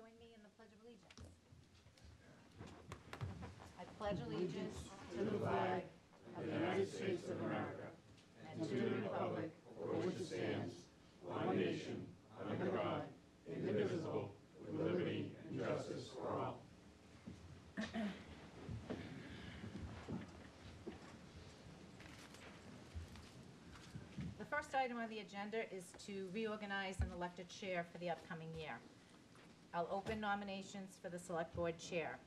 join me in the Pledge of Allegiance? I pledge allegiance to the flag of the United States of America and to the republic for which it stands, one nation, under God, indivisible, with liberty and justice for all. The first item on the agenda is to reorganize and elect a chair for the upcoming year. I'll open nominations for the Select Board Chair.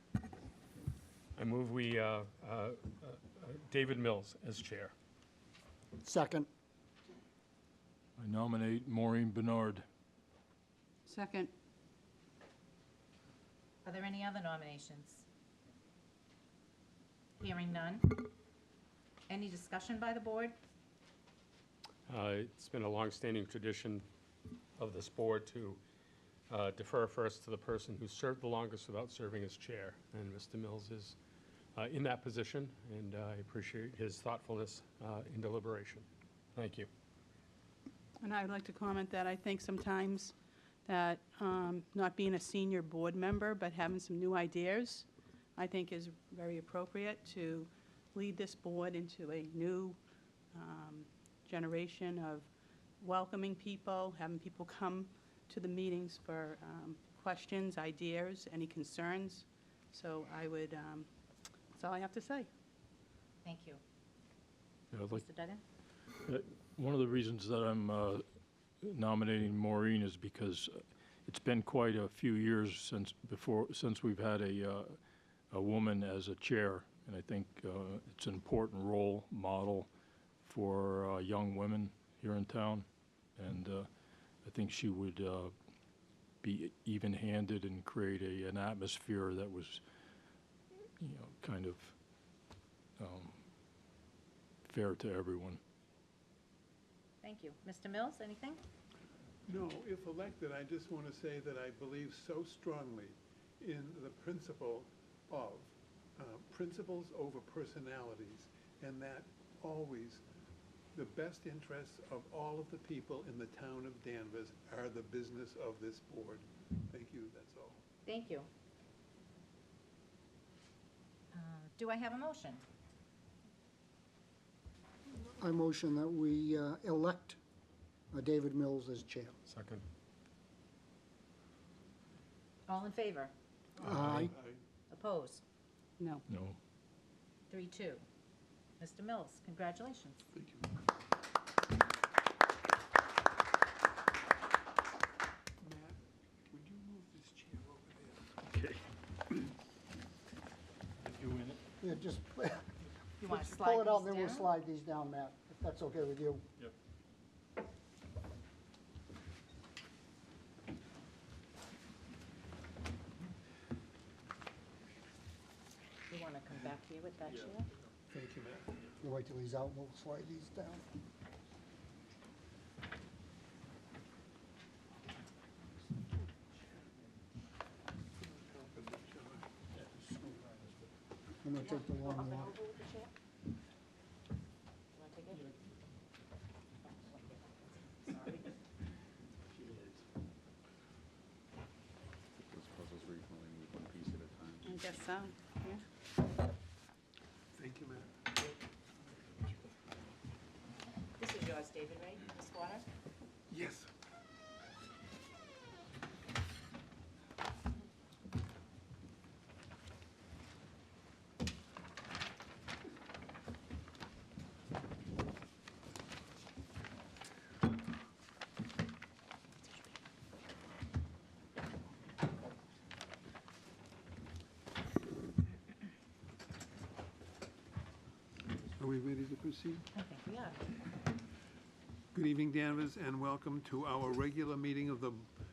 I move we, David Mills as chair. Second. I nominate Maureen Bernard. Second. Are there any other nominations? Hearing none. Any discussion by the board? It's been a long-standing tradition of this board to defer first to the person who served the longest without serving as chair, and Mr. Mills is in that position, and I appreciate his thoughtfulness in deliberation. Thank you. And I would like to comment that I think sometimes that not being a senior board member, but having some new ideas, I think is very appropriate to lead this board into a new generation of welcoming people, having people come to the meetings for questions, ideas, any concerns. So I would, that's all I have to say. Thank you. Yeah, I'd like- Mr. Duggan? One of the reasons that I'm nominating Maureen is because it's been quite a few years since we've had a woman as a chair, and I think it's an important role model for young women here in town, and I think she would be even-handed and create an atmosphere that was, kind of fair to everyone. Thank you. Mr. Mills, anything? No, if elected, I just want to say that I believe so strongly in the principle of principles over personalities, and that always the best interests of all of the people in the town of Danvers are the business of this board. Thank you, that's all. Thank you. Do I have a motion? I motion that we elect David Mills as chair. Second. All in favor? Aye. Opposed? No. No. 3-2. Mr. Mills, congratulations. Thank you. Matt, would you move this chair over there? Okay. You in it? Yeah, just You want to just slide pull it out, these then we'll down? slide these down, Matt, if that's okay with you. Yep. You want to come back here with that chair? Thank you, Matt. You wait till he's out, we'll slide these down. I'm gonna take the long Up and walk. over with the chair? You want to take it? Sorry. Those puzzles where you can only move one piece at a time. I guess so, yeah. Thank you, Matt. This is yours, David, right? This water? Yes. Are we ready to proceed? I think we are. Good evening, Danvers, and welcome to our regular meeting of the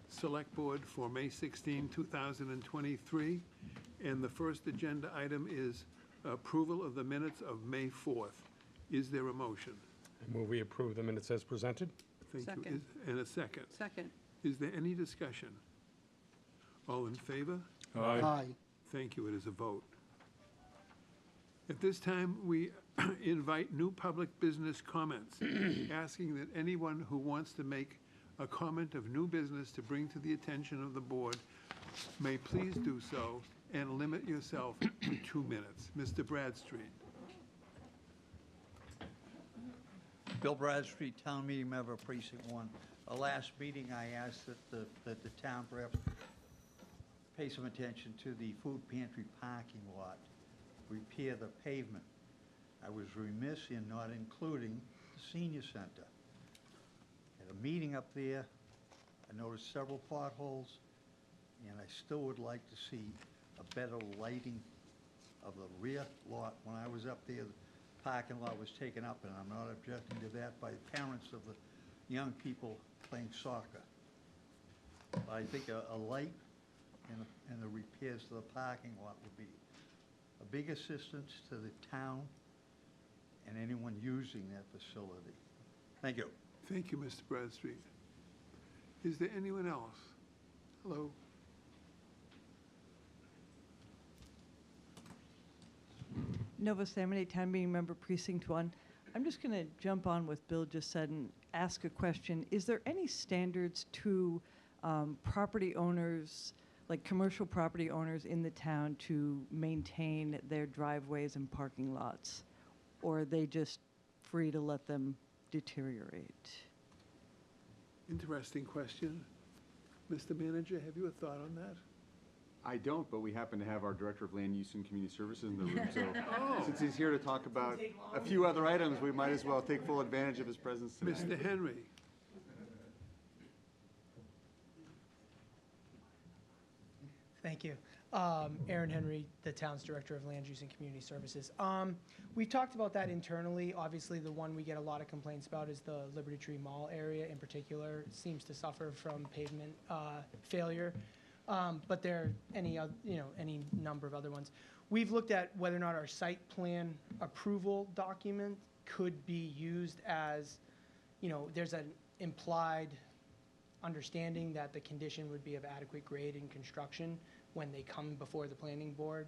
Select Board for May 16, 2023. And the first agenda item is approval of the minutes of May 4th. Is there a motion? I move we approve the minutes as presented. Thank you. Second. And a second. Second. Is there any discussion? All in favor? Aye. Aye. Thank you. It is a vote. At this time, we invite new public business comments, asking that anyone who wants to make a comment of new business to bring to the attention of the board may please do so and limit yourself to 2 minutes. Mr. Bradstreet. Bill Bradstreet, Town Meeting Member, Precinct 1. Last meeting, I asked that the town perhaps pay some attention to the food pantry parking lot, repair the pavement. I was remiss in not including the senior center. At a meeting up there, I noticed several potholes, and I still would like to see a better lighting of the rear lot. When I was up there, the parking lot was taken up, and I'm not objecting to that, by the parents of the young people playing soccer. But I think a light and the repairs to the parking lot would be a big assistance to the town and anyone using that facility. Thank you. Thank you, Mr. Bradstreet. Is there anyone else? Hello? Nova Salmon, Town Meeting Member, Precinct 1. I'm just going to jump on what Bill just said and ask a question. Is there any standards to property owners, like commercial property owners in the town, to maintain their driveways and parking lots? Or are they just free to let them deteriorate? Interesting question. Mr. Manager, have you a thought on that? I don't, but we happen to have our Director of Land Use and Community Services in the room, so since he's here to talk about a few other items, we might as well take full advantage of his presence today. Mr. Henry? Thank you. Aaron Henry, the town's Director of Land Use and Community Services. We talked about that internally. Obviously, the one we get a lot of complaints about is the Liberty Tree Mall area in particular. It seems to suffer from pavement failure. But there are any number of other ones. We've looked at whether or not our site plan approval document could be used as, there's an implied understanding that the condition would be of adequate grade in construction when they come before the planning board,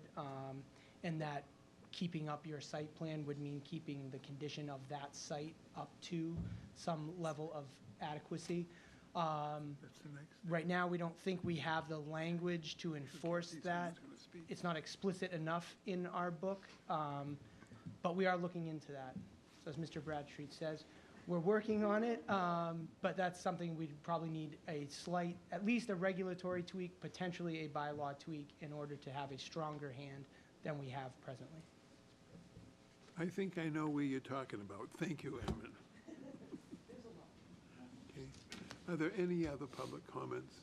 and that keeping up your site plan would mean keeping the condition of that site up to some level of adequacy. That's the next. Right now, we don't think we have the language to enforce that. It's not explicit enough in our book, but we are looking into that. So as Mr. Bradstreet says, we're working on it, but that's something we'd probably need a slight, at least a regulatory tweak, potentially a bylaw tweak, in order to have a stronger hand than we have presently. I think I know where you're talking about. Thank you, Aaron. Okay. Are there any other public comments?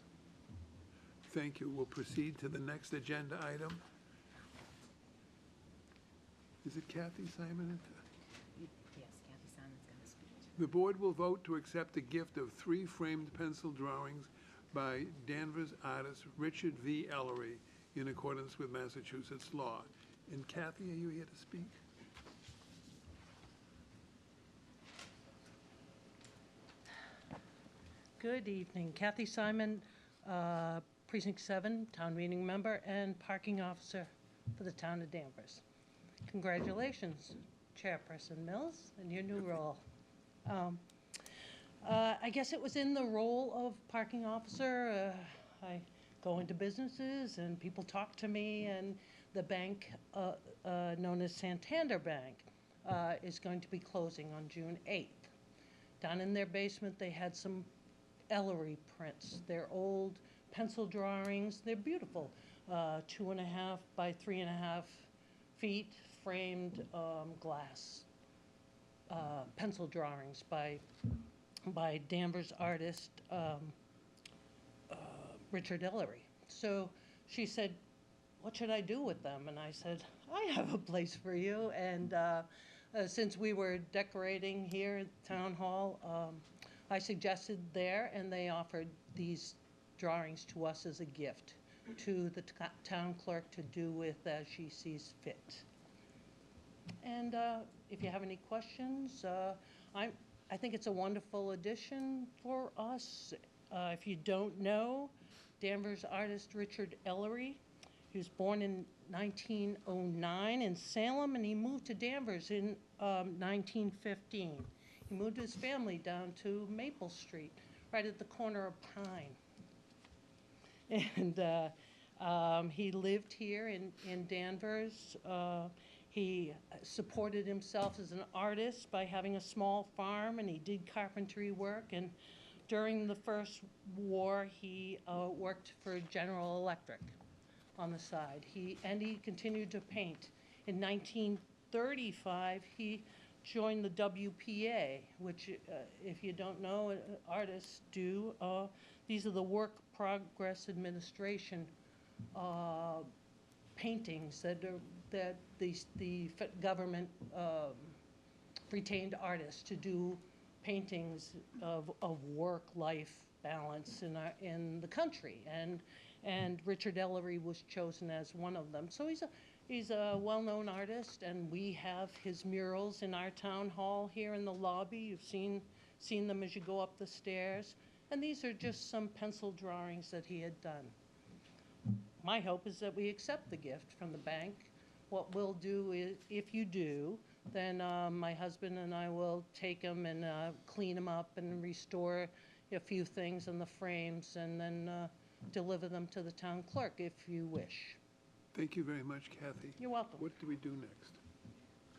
Thank you. We'll proceed to the next agenda item. Is it Kathy Simon? Yes, Kathy Simon's going to speak. The board will vote to accept a gift of 3 framed pencil drawings by Danvers artist Richard V. Ellery in accordance with Massachusetts law. And Kathy, are you here to speak? Good evening. Kathy Simon, Precinct 7, Town Meeting Member and Parking Officer for the town of Danvers. Congratulations, Chairperson Mills, in your new role. I guess it was in the role of parking officer. I go into businesses and people talk to me, and the bank known as Santander Bank is going to be closing on June 8th. Down in their basement, they had some Ellery prints. They're old pencil drawings. They're beautiful. 2.5 by 3.5 feet framed glass pencil drawings by Danvers artist Richard Ellery. So she said, what should I do with them? And I said, I have a place for you. And since we were decorating here at Town Hall, I suggested there, and they offered these drawings to us as a gift to the town clerk to do with as she sees fit. And if you have any questions, I think it's a wonderful addition for us. If you don't know, Danvers artist Richard Ellery, he was born in 1909 in Salem, and he moved to Danvers in 1915. He moved his family down to Maple Street, right at the corner of Pine. And He lived here in Danvers. He supported himself as an artist by having a small farm, and he did carpentry work. And during the First War, he worked for General Electric on the side. He continued to paint. In 1935, he joined the WPA, which, if you don't know, artists do. These are the Work Progress Administration paintings that the government retained artists to do paintings of work-life balance in the country, and Richard Ellery was chosen as one of them. So he's a well-known artist, and we have his murals in our town hall here in the lobby. You've seen them as you go up the stairs, and these are just some pencil drawings that he had done. My hope is that we accept the gift from the bank. What we'll do is, if you do, then my husband and I will take them and clean them up and restore a few things in the frames, and then deliver them to the town clerk if you wish. Thank you very much, Kathy. You're welcome. What do we do next?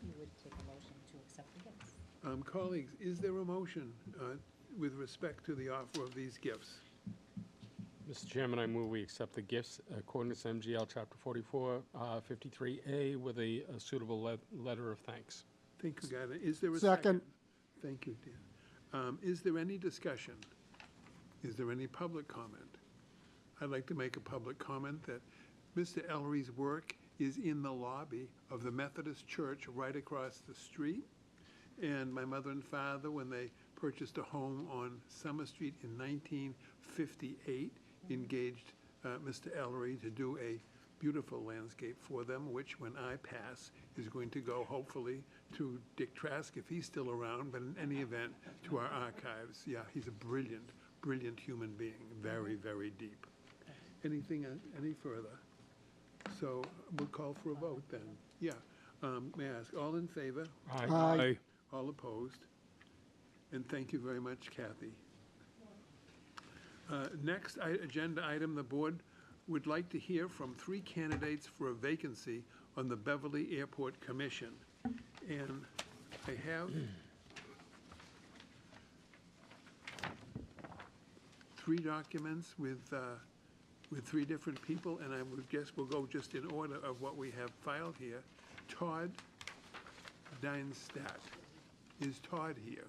You would take a motion to accept the gifts. Colleagues, is there a motion with respect to the offer of these gifts? Mr. Chairman, I move we accept the gifts according to MGL Chapter 44, 53A, with a suitable letter of thanks. Thank you, Guyton. Is there a Second. second? Thank you, Dan. Is there any discussion? Is there any public comment? I'd like to make a public comment that Mr. Ellery's work is in the lobby of the Methodist Church right across the street. And my mother and father, when they purchased a home on Summer Street in 1958, engaged Mr. Ellery to do a beautiful landscape for them, which when I pass is going to go hopefully to Dick Trask if he's still around, but in any event to our archives. Yeah, he's a brilliant, brilliant human being, very, very deep. Anything, any further? So we'll call for a vote then. Yeah, may I ask, all in favor? Aye. All opposed? And thank you very much, Kathy. Next agenda item, the board would like to hear from 3 candidates for a vacancy on the Beverly Airport Commission. And I have 3 documents with 3 different people, and I would guess we'll go just in order of what we have filed here. Todd Dienstadt. Is Todd here?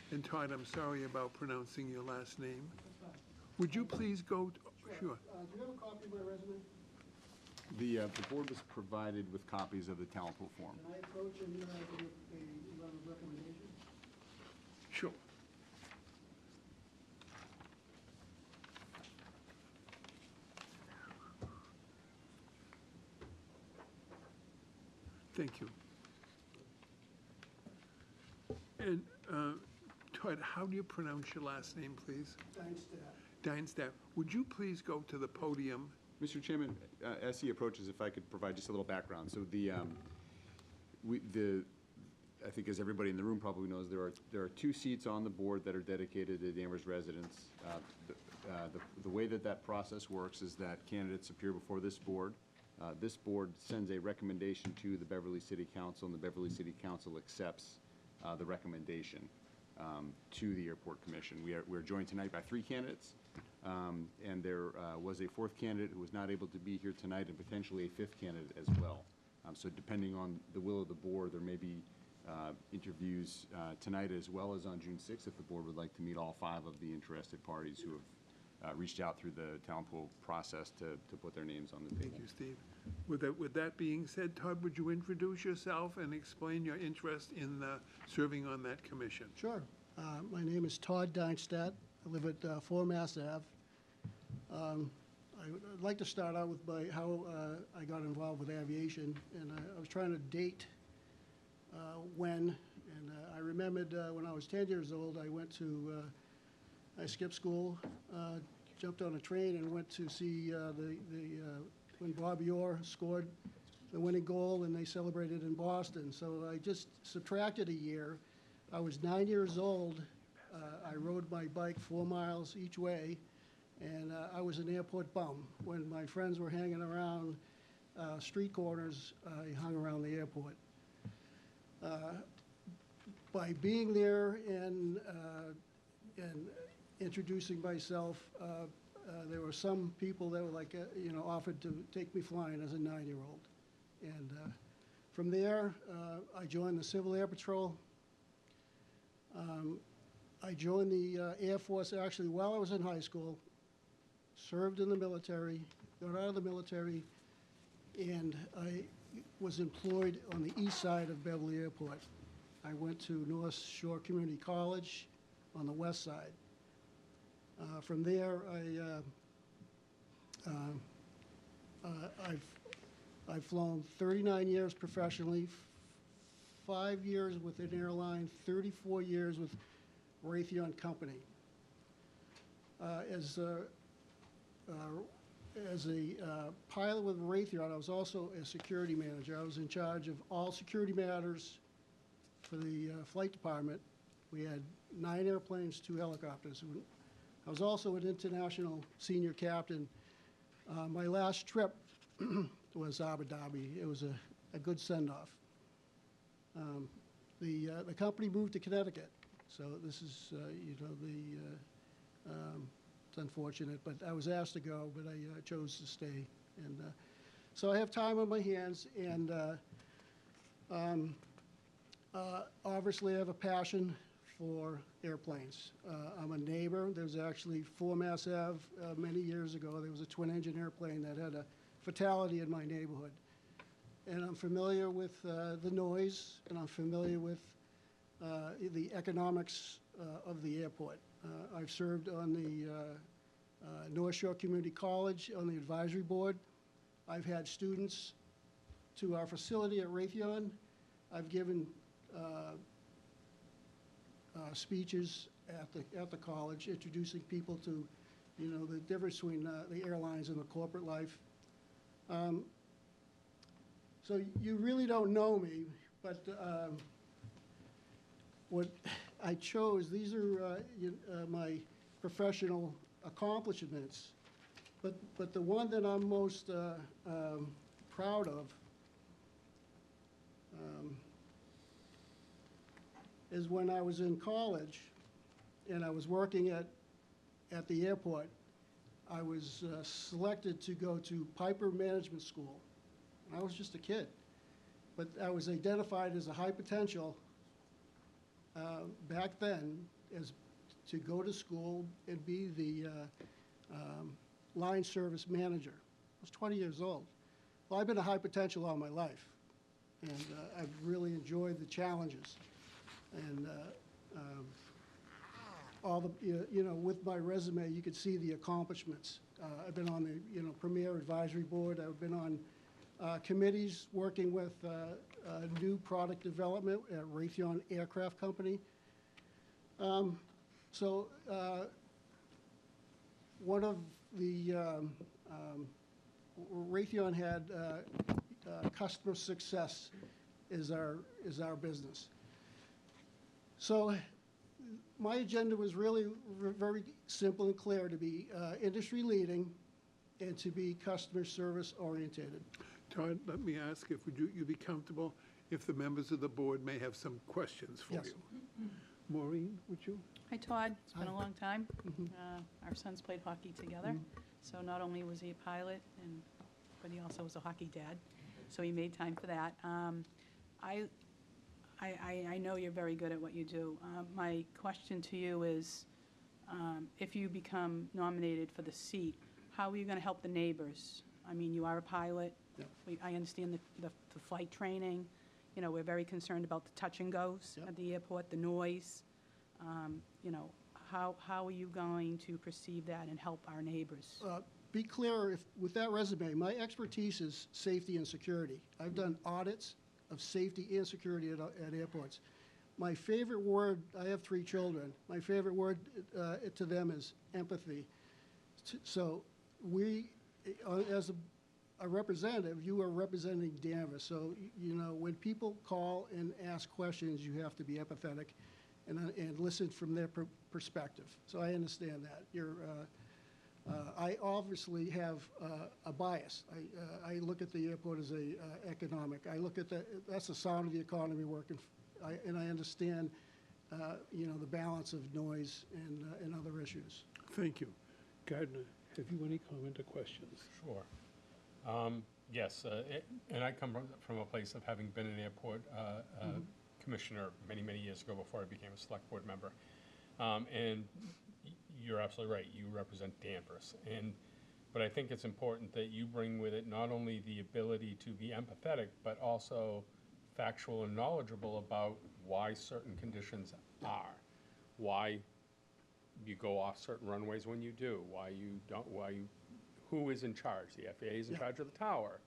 And Todd, I'm sorry about pronouncing your last name. Would you please go, sure. Do you have a copy of my resume? The board was provided with copies of the talent pool form. Can I approach and give a recommendation? Sure. Thank you. And Todd, how do you pronounce your last name, please? Dienstadt. Would you please go to the podium? Mr. Chairman, as he approaches, if I could provide just a little background. So I think as everybody in the room probably knows, there are 2 seats on the board that are dedicated to Danvers residents. The way that process works is that candidates appear before this board. This board sends a recommendation to the Beverly City Council, and the Beverly City Council accepts the recommendation to the Airport Commission. We're joined tonight by 3 candidates, and there was a 4th candidate who was not able to be here tonight, and potentially a 5th candidate as well. So depending on the will of the board, there may be interviews tonight as well as on June 6th if the board would like to meet all 5 of the interested parties who have reached out through the talent pool process to put their names on the table. Thank you, Steve. With that being said, Todd, would you introduce yourself and explain your interest in serving on that commission? Sure. My name is Todd Dienstadt. I live at 4 Mass Ave. I'd like to start out with how I got involved with aviation, and I was trying to date when, and I remembered when I was 10 years old, I skipped school, jumped on a train and went to see when Bobby Orr scored the winning goal and they celebrated in Boston. So I just subtracted a year. I was 9 years old. I rode my bike 4 miles each way, And I was an airport bum. When my friends were hanging around street corners, I hung around the airport. By being there and introducing myself, there were some people that were like, offered to take me flying as a 9-year-old. And from there, I joined the Civil Air Patrol. I joined the Air Force actually while I was in high school, served in the military, got out of the military, and I was employed on the east side of Beverly Airport. I went to North Shore Community College on the west side. From there, I've flown 39 years professionally, 5 years with an airline, 34 years with Raytheon Company. As a pilot with Raytheon, I was also a security manager. I was in charge of all security matters for the flight department. We had 9 airplanes, 2 helicopters. I was also an international senior captain. My last trip was Abu Dhabi. It was a good send-off. The company moved to Connecticut, so this is, it's unfortunate, but I was asked to go, but I chose to stay. And so I have time on my hands, and obviously I have a passion for airplanes. I'm a neighbor. There's actually 4 Mass Ave many years ago. There was a twin-engine airplane that had a fatality in my neighborhood. And I'm familiar with the noise, and I'm familiar with the economics of the airport. I've served on the North Shore Community College on the advisory board. I've had students to our facility at Raytheon. I've given speeches at the college, introducing people to, the difference between the airlines and the corporate life. So you really don't know me, but what I chose, these are my professional accomplishments. But the one that I'm most proud of is when I was in college and I was working at the airport. I was selected to go to Piper Management School. I was just a kid, but I was identified as a high potential back then as to go to school and be the line service manager. I was 20 years old. Well, I've been a high potential all my life, and I've really enjoyed the challenges. And all the, with my resume, you could see the accomplishments. I've been on the, Premier Advisory Board. I've been on committees working with new product development at Raytheon Aircraft Company. So one of the, Raytheon had customer success is our business. So my agenda was really very simple and clear, to be industry leading and to be customer service oriented. Todd, let me ask if you'd be comfortable if the members of the board may have some questions for Yes. you. Maureen, would you? Hi, Todd. It's been a Hi. long time. Mhm. Our sons played hockey together. So not only was he a pilot, but he also was a hockey dad. So he made time for that. I know you're very good at what you do. My question to you is, if you become nominated for the seat, how are you going to help the neighbors? I mean, you are a pilot. Yep. I understand the flight training. We're very concerned about the touch and goes Yep. at the airport, the noise. How are you going to perceive that and help our neighbors? Be clear, with that resume, my expertise is safety and security. I've done audits of safety and security at airports. My favorite word, I have 3 children, my favorite word to them is empathy. So we, as a representative, you are representing Danvers. So, when people call and ask questions, you have to be empathetic and listen from their perspective. So I understand that. I obviously have a bias. I look at the airport as a economic. I look at that's the sound of the economy working, and I understand, the balance of noise and other issues. Thank you. Gardner, have you any comment or questions? Sure. Yes, and I come from a place of having been an airport commissioner many, many years ago before I became a select board member. And you're absolutely right, you represent Danvers. But I think it's important that you bring with it not only the ability to be empathetic, but also factual and knowledgeable about why certain conditions are, why you go off certain runways when you do, why you don't, who is in charge? The FAA is in charge of the tower,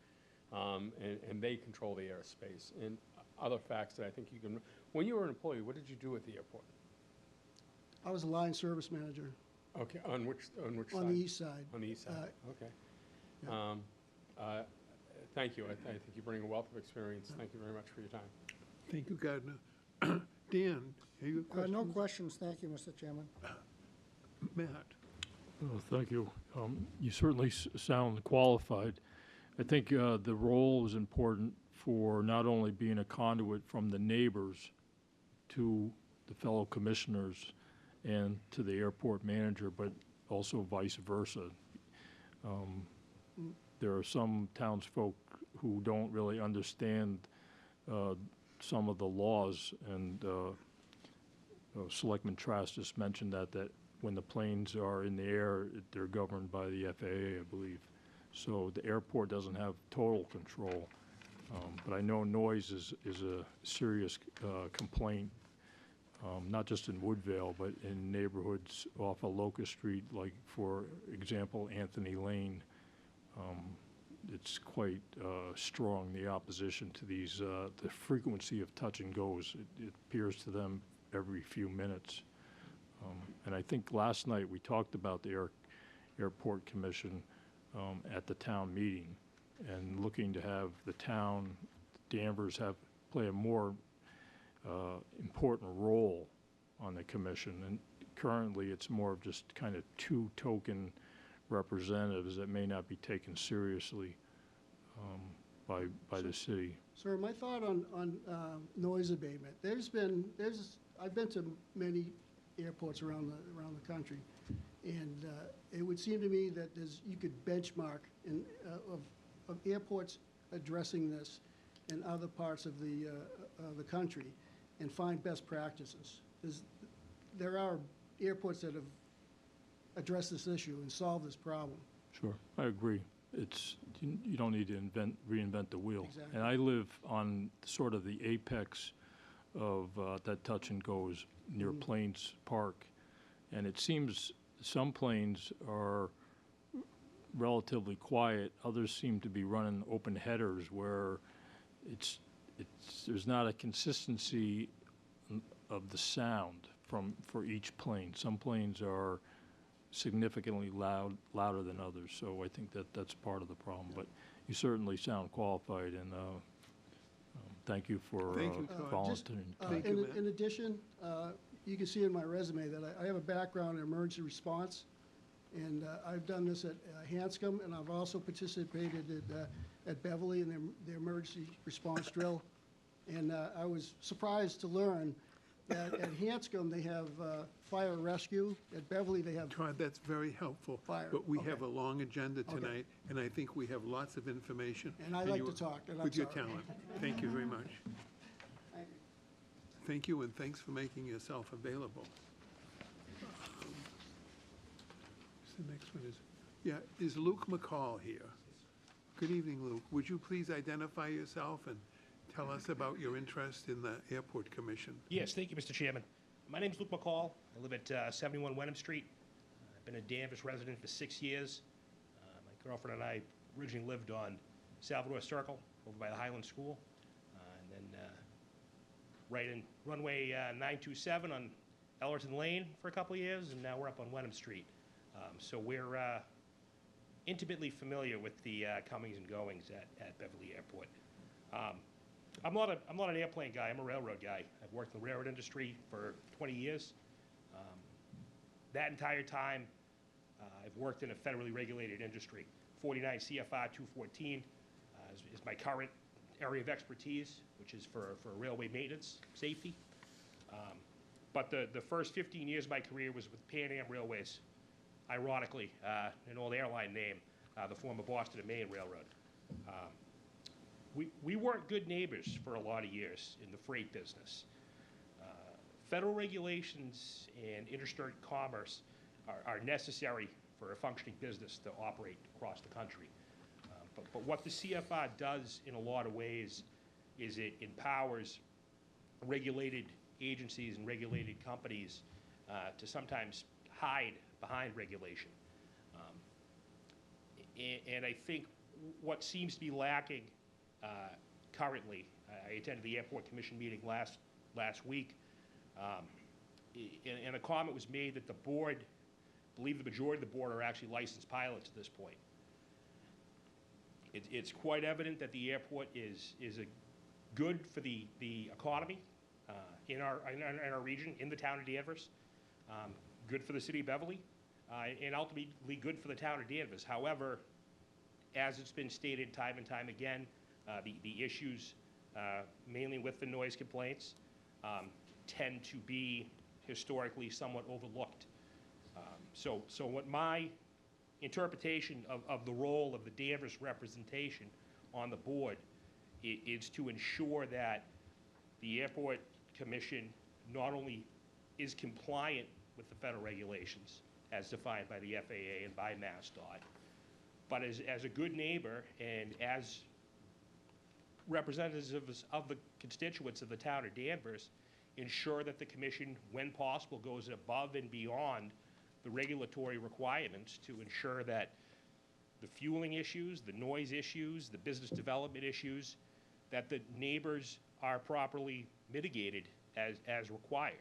and they control the airspace. And other facts that I think you can, when you were an employee, what did you do at the airport? I was a line service manager. Okay, on which side? On the east side. On the east side, okay. yeah. Thank you. I think you bring a wealth of experience. Thank you very much for your time. Thank you, Gardner. Dan, have you a question? No questions, thank you, Mr. Chairman. Matt? Thank you. You certainly sound qualified. I think the role is important for not only being a conduit from the neighbors to the fellow commissioners and to the airport manager, but also vice versa. There are some townsfolk who don't really understand some of the laws, and Selectman Trask just mentioned that when the planes are in the air, they're governed by the FAA, I believe. So the airport doesn't have total control. But I know noise is a serious complaint, not just in Woodvale, but in neighborhoods off of Locust Street, like, for example, Anthony Lane. It's quite strong, the opposition to these, the frequency of touch and goes. It appears to them every few minutes. And I think last night we talked about the Airport Commission at the town meeting, and looking to have the town, Danvers, play a more important role on the commission. And currently it's more of just kind of two token representatives that may not be taken seriously by the city. Sir, my thought on noise abatement, I've been to many airports around the country, and it would seem to me that you could benchmark of airports addressing this in other parts of the country and find best practices. There are airports that have addressed this issue and solved this problem. Sure, I agree. You don't need to reinvent the wheel. Exactly. And I live on sort of the apex of that touch and goes near Plains Park, and it seems some planes are relatively quiet. Others seem to be running open headers where there's not a consistency of the sound for each plane. Some planes are significantly louder than others, so I think that's part of the problem. But you certainly sound qualified, and thank you for volunteering. In addition, you can see in my resume that I have a background in emergency response, and I've done this at Hanscom, and I've also participated at Beverly in the emergency response drill. And I was surprised to learn that at Hanscom they have fire rescue. At Beverly they have Todd, that's very helpful. Fire. But we Okay. have a long agenda Okay. tonight, and I think we have lots of information. And I like you- to talk, and I'm With your sorry. talent. Thank you very much. Thank you. Thank you, and thanks for making yourself available. The next one is Luke McCall here? Good evening, Luke. Would you please identify yourself and tell us about your interest in the Airport Commission? Yes, thank you, Mr. Chairman. My name's Luke McCall. I live at 71 Wenham Street. I've been a Danvers resident for 6 years. My girlfriend and I originally lived on Salvador Circle over by the Highland School. And then right in runway 927 on Ellerton Lane for a couple of years, and now we're up on Wenham Street. So we're intimately familiar with the comings and goings at Beverly Airport. I'm not an airplane guy. I'm a railroad guy. I've worked in the railroad industry for 20 years. That entire time, I've worked in a federally regulated industry. 49 CFR 214 is my current area of expertise, which is for railway maintenance, safety. But the first 15 years of my career was with Pan Am Railways, ironically, an old airline name, the former Boston and Maine Railroad. We weren't good neighbors for a lot of years in the freight business. Federal regulations and interstate commerce are necessary for a functioning business to operate across the country. But what the CFR does in a lot of ways is it empowers regulated agencies and regulated companies to sometimes hide behind regulation. And I think what seems to be lacking currently, I attended the Airport Commission meeting last week, and a comment was made that the board, I believe the majority of the board are actually licensed pilots at this point. It's quite evident that the airport is good for the economy in our region, in the town of Danvers, good for the city of Beverly, and ultimately good for the town of Danvers. However, as it's been stated time and time again, the issues, mainly with the noise complaints, tend to be historically somewhat overlooked. So what my interpretation of the role of the Danvers representation on the board is to ensure that the Airport Commission not only is compliant with the federal regulations as defined by the FAA and by MassDOT, but as a good neighbor and as representatives of the constituents of the town of Danvers, ensure that the commission, when possible, goes above and beyond the regulatory requirements to ensure that the fueling issues, the noise issues, the business development issues, that the neighbors are properly mitigated as required.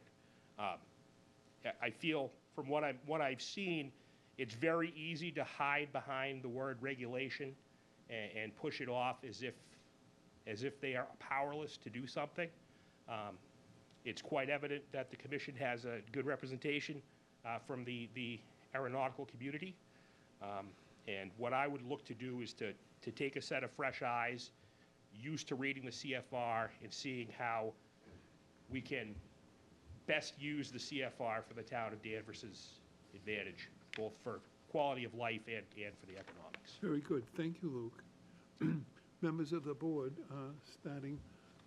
I feel from what I've seen, it's very easy to hide behind the word regulation and push it off as if they are powerless to do something. It's quite evident that the commission has a good representation from the aeronautical community. And what I would look to do is to take a set of fresh eyes, used to reading the CFR and seeing how we can best use the CFR for the town of Danvers' advantage, both for quality of life and for the economics. Very good. Thank you, Luke. Members of the board, starting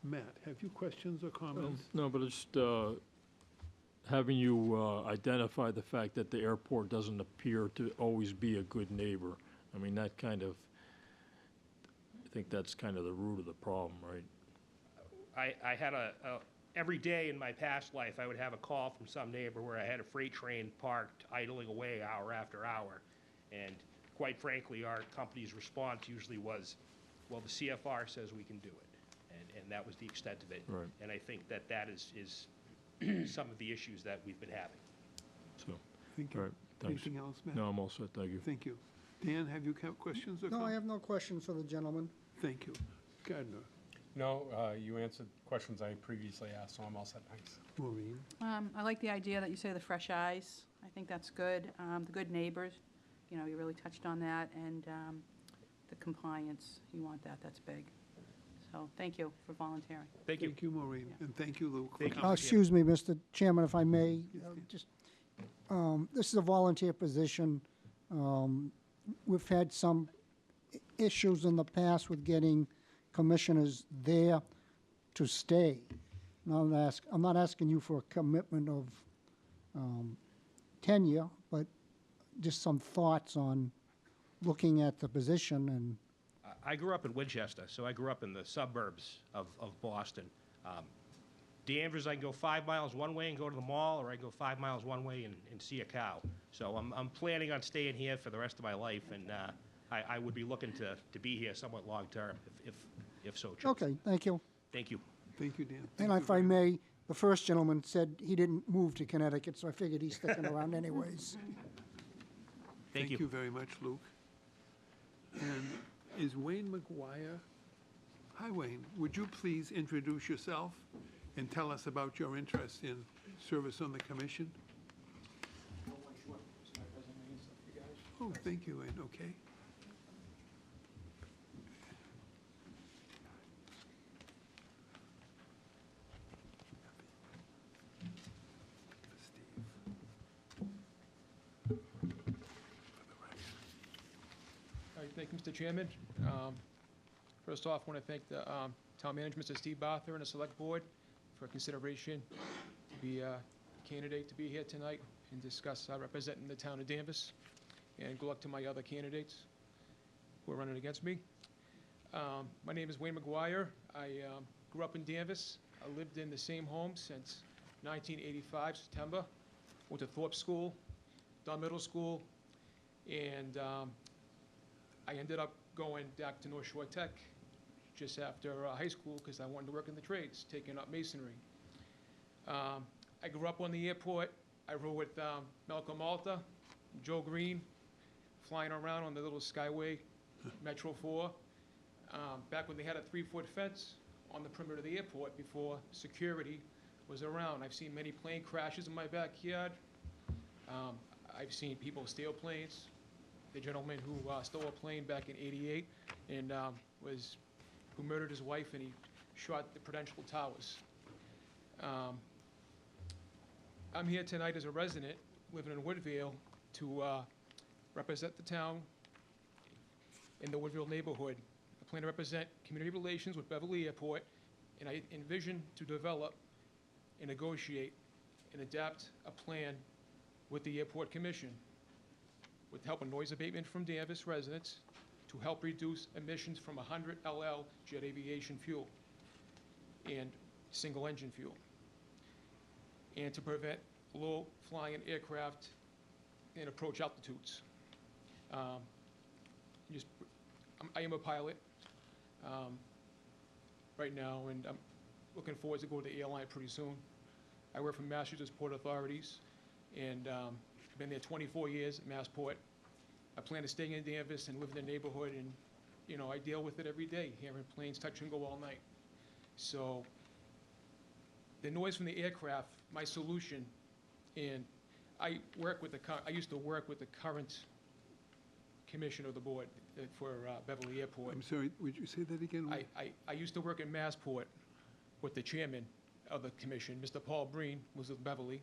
Matt, have you questions or comments? No, but it's having you identify the fact that the airport doesn't appear to always be a good neighbor. I mean, that kind of, I think that's kind of the root of the problem, right? I had every day in my past life, I would have a call from some neighbor where I had a freight train parked idling away hour after hour. And quite frankly, our company's response usually was, well, the CFR says we can do it. And that was the extent of it. Right. And I think that is some of the issues that we've been having. So, Thank you. all right, thanks. Anything else, Matt? No, I'm all set, thank you. Thank you. Dan, have you questions or No, I comments? have no questions for the gentleman. Thank you. Gardner, No, you answered questions I previously asked, so I'm all set, thanks. Maureen, I like the idea that you say the fresh eyes. I think that's good. The good neighbors, you really touched on that, and the compliance, you want that, that's big. So thank you for volunteering. Thank you. thank you, Maureen, Yeah. and thank you, Luke. for Thank you. coming. Excuse me, Mr. Chairman, if I may, this is a volunteer position. We've had some issues in the past with getting commissioners there to stay. Now, I'm not asking you for a commitment of tenure, but just some thoughts on looking at the position and I grew up in Winchester, so I grew up in the suburbs of Boston. Danvers, I can go 5 miles one way and go to the mall, or I can go 5 miles one way and see a cow. So I'm planning on staying here for the rest of my life, and I would be looking to be here somewhat long-term, if so chosen. okay, thank you. Thank you. Thank you, Dan. And Thank you if I very much. may, the first gentleman said he didn't move to Connecticut, so I figured he's sticking around anyways. Thank you. Thank you very much, Luke. And is Wayne McGuire? Hi, Wayne. Would you please introduce yourself and tell us about your interest in service on the commission? Oh, thank you, Lynn, okay. All right, thank you, Mr. Chairman. First off, I want to thank the town manager, Mr. Steve Barther, and the select board for consideration to be a candidate to be here tonight and discuss representing the town of Danvers. And good luck to my other candidates who are running against me. My name is Wayne McGuire. I grew up in Danvers. I lived in the same home since 1985, September. Went to Thorpe School, Dunn Middle School, and I ended up going back to North Shore Tech just after high school because I wanted to work in the trades, taking up masonry. I grew up on the airport. I rode with Malcolm Malta, Joe Green, flying around on the little Skyway Metro 4, back when they had a 3-foot fence on the perimeter of the airport before security was around. I've seen many plane crashes in my backyard. I've seen people steal planes. The gentleman who stole a plane back in '88 and who murdered his wife, and he shot the Prudential Towers. I'm here tonight as a resident living in Woodville to represent the town in the Woodville neighborhood. I plan to represent community relations with Beverly Airport, and I envision to develop and negotiate and adapt a plan with the Airport Commission with help of noise abatement from Danvers residents to help reduce emissions from 100 LL jet aviation fuel and single engine fuel, and to prevent low-flying aircraft and approach altitudes. I am a pilot right now, and I'm looking forward to going to the airline pretty soon. I work for Massachusetts Port Authorities, and I've been there 24 years at Massport. I plan to stay in Danvers and live in the neighborhood, and I deal with it every day, hearing planes touch and go all night. So the noise from the aircraft, my solution, and I used to work with the current commissioner of the board for Beverly Airport. I'm sorry, would you say that again? I used to work in Massport with the chairman of the commission, Mr. Paul Breen, was with Beverly.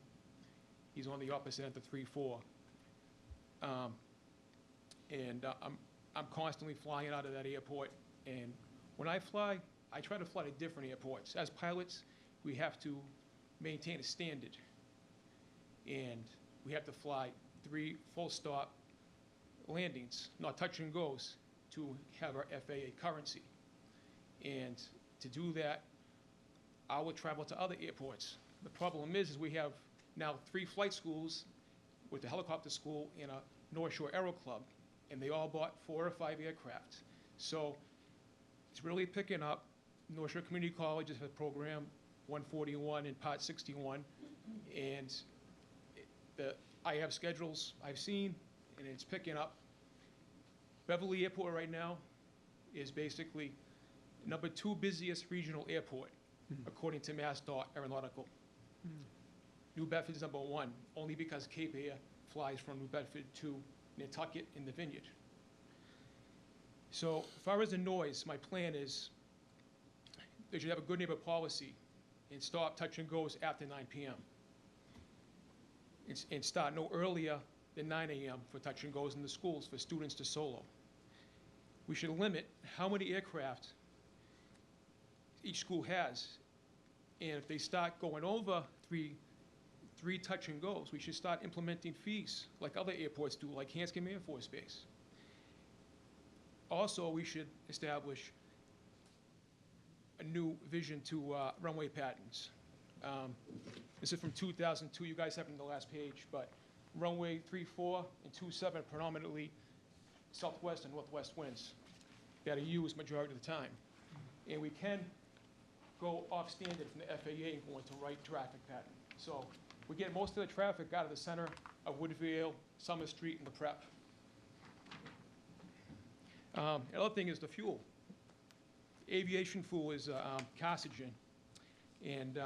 He's on the opposite end of 3-4. I'm constantly flying out of that airport, and when I fly, I try to fly to different airports. As pilots, we have to maintain a standard, and we have to fly 3 full-stop landings, not touch and goes, to have our FAA currency. And to do that, I will travel to other airports. The problem is we have now 3 flight schools with the helicopter school and a North Shore Aero Club, and they all bought 4 or 5 aircraft. So it's really picking up. North Shore Community College has a program 141 and Part 61, and I have schedules I've seen, and it's picking up. Beverly Airport right now is basically number 2 busiest regional airport, according to MassDOT Aeronautical. New Bedford is number 1, only because Cape Air flies from New Bedford to Nantucket in the Vineyard. So as far as the noise, my plan is they should have a good neighbor policy and stop touch and goes after 9 p.m. And start no earlier than 9 a.m. for touch and goes in the schools for students to solo. We should limit how many aircraft each school has, and if they start going over three touch and goes, we should start implementing fees like other airports do, like Hanscom Air Force Base. Also, we should establish a new vision to runway patterns. This is from 2002. You guys have it in the last page, but runway 34 and 27 predominantly southwest and northwest winds that are used majority of the time. And we can go off standard from the FAA and go into right traffic pattern. So we get most of the traffic out of the center of Woodville, Summer Street, and the Prep. The other thing is the fuel. Aviation fuel is carcinogen, and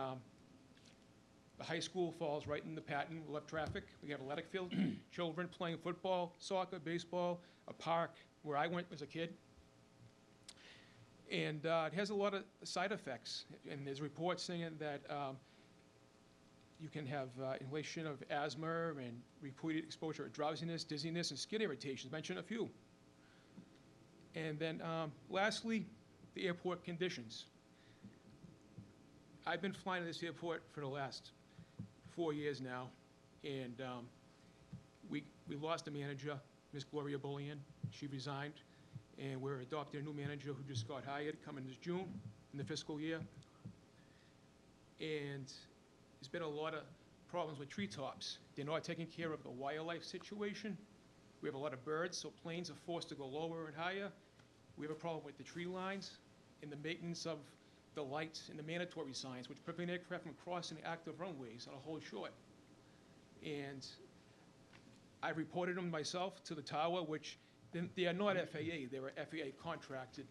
The high school falls right in the pattern, we'll have traffic. We have athletic field, children playing football, soccer, baseball, a park where I went as a kid. And it has a lot of side effects. And there's reports saying that you can have inhalation of asthma and repeated exposure to drowsiness, dizziness, and skin irritations, mention a few. And then lastly, the airport conditions. I've been flying to this airport for the last 4 years now, and we lost a manager, Ms. Gloria Bullion. She resigned, and we're adopting a new manager who just got hired coming this June in the fiscal year. And there's been a lot of problems with treetops. They're not taking care of the wildlife situation. We have a lot of birds, so planes are forced to go lower and higher. We have a problem with the tree lines and the maintenance of the lights and the mandatory signs, which prevent aircraft from crossing active runways on a whole short. And I reported them myself to the tower, which they are not FAA, they were FAA contracted.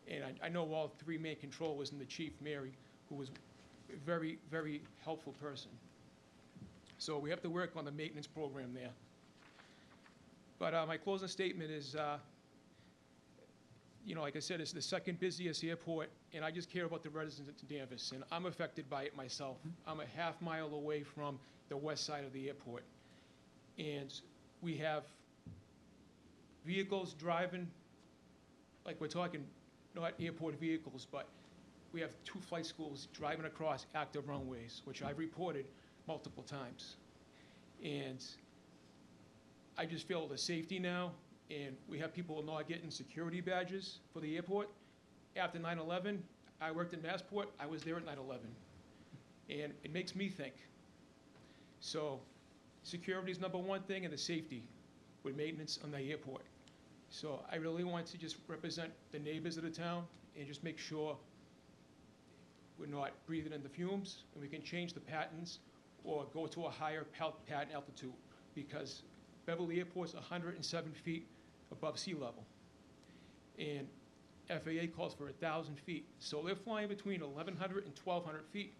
And I know all three main controllers and the chief, Mary, who was a very, very helpful person. So we have to work on the maintenance program there. But my closing statement is, you know, like I said, it's the second busiest airport, and I just care about the residents of Danvers, and I'm affected by it myself. I'm a half mile away from the west side of the airport. And we have vehicles driving, like we're talking, not airport vehicles, but we have 2 flight schools driving across active runways, which I've reported multiple times. And I just feel the safety now, and we have people not getting security badges for the airport. After 9/11, I worked in Massport, I was there at 9/11. And it makes me think. So security is number one thing, and the safety with maintenance on the airport. So I really want to just represent the neighbors of the town and just make sure we're not breathing in the fumes, and we can change the patterns or go to a higher pattern altitude, because Beverly Airport's 107 feet above sea level. And FAA calls for 1,000 feet. So they're flying between 1,100 and 1,200 feet.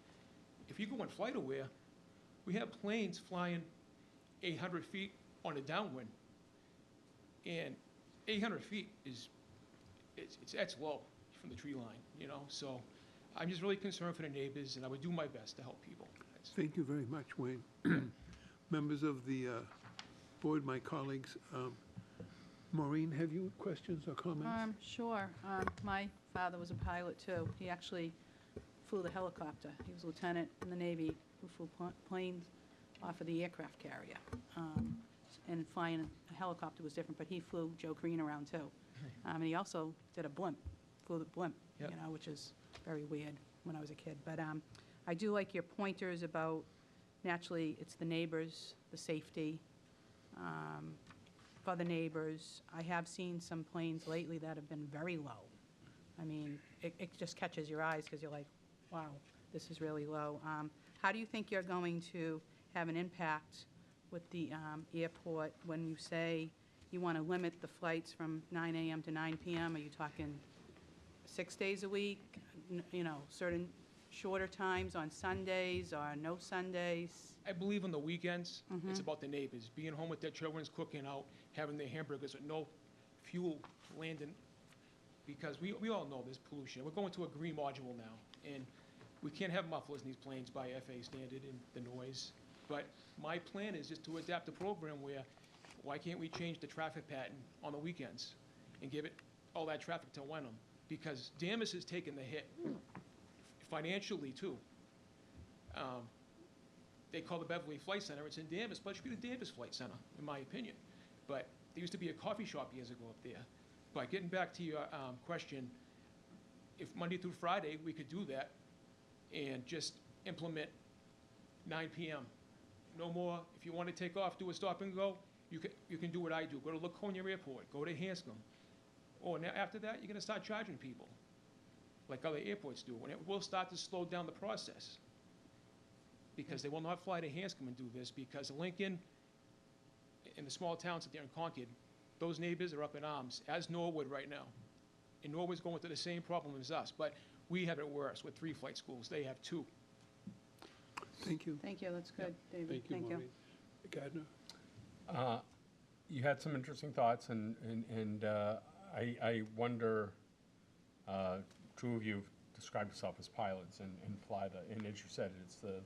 If you go in FlightAware, we have planes flying 800 feet on a downwind. And 800 feet that's low from the tree line, you know? So I'm just really concerned for the neighbors, and I would do my best to help people. Thank you very much, Wayne. Members of the board, my colleagues, Maureen, have you questions or comments? Sure. My father was a pilot, too. He actually flew the helicopter. He was a lieutenant in the Navy who flew planes off of the aircraft carrier. And flying a helicopter was different, but he flew Joe Green around, too. And he also did a blimp, flew the blimp, you know, which is very weird when I was a kid. But I do like your pointers about, naturally, it's the neighbors, the safety, for the neighbors. I have seen some planes lately that have been very low. I mean, it just catches your eyes because you're like, wow, this is really low. How do you think you're going to have an impact with the airport when you say you want to limit the flights from 9 a.m. to 9 p.m.? Are you talking 6 days a week, you know, certain shorter times on Sundays or no Sundays? I believe on the weekends, it's about the neighbors, being home with their children, cooking out, having their hamburgers with no fuel landing, because we all know there's pollution. We're going to a green module now, and we can't have mufflers in these planes by FAA standard and the noise. But my plan is just to adapt a program where, why can't we change the traffic pattern on the weekends and give it all that traffic to Wenham? Because Danvers has taken the hit financially, too. They call the Beverly Flight Center, it's in Danvers, but it should be the Danvers Flight Center, in my opinion. But there used to be a coffee shop years ago up there. But getting back to your question, if Monday through Friday, we could do that and just implement 9 p.m. No more, if you want to take off, do a stop and go, you can do what I do. Go to Laconia Airport, go to Hanscom. Or now after that, you're going to start charging people, like other airports do. And it will start to slow down the process, because they will not fly to Hanscom and do this, because Lincoln and the small towns that they're in Concord, those neighbors are up in arms, as Norwood right now. And Norwood's going through the same problem as us, but we have it worse with 3 flight schools. They have 2. Thank you. Thank you, that's good, David. Thank you, Maureen. Gardner? You had some interesting thoughts, and I wonder, two of you described yourself as pilots and fly and as you said, it's the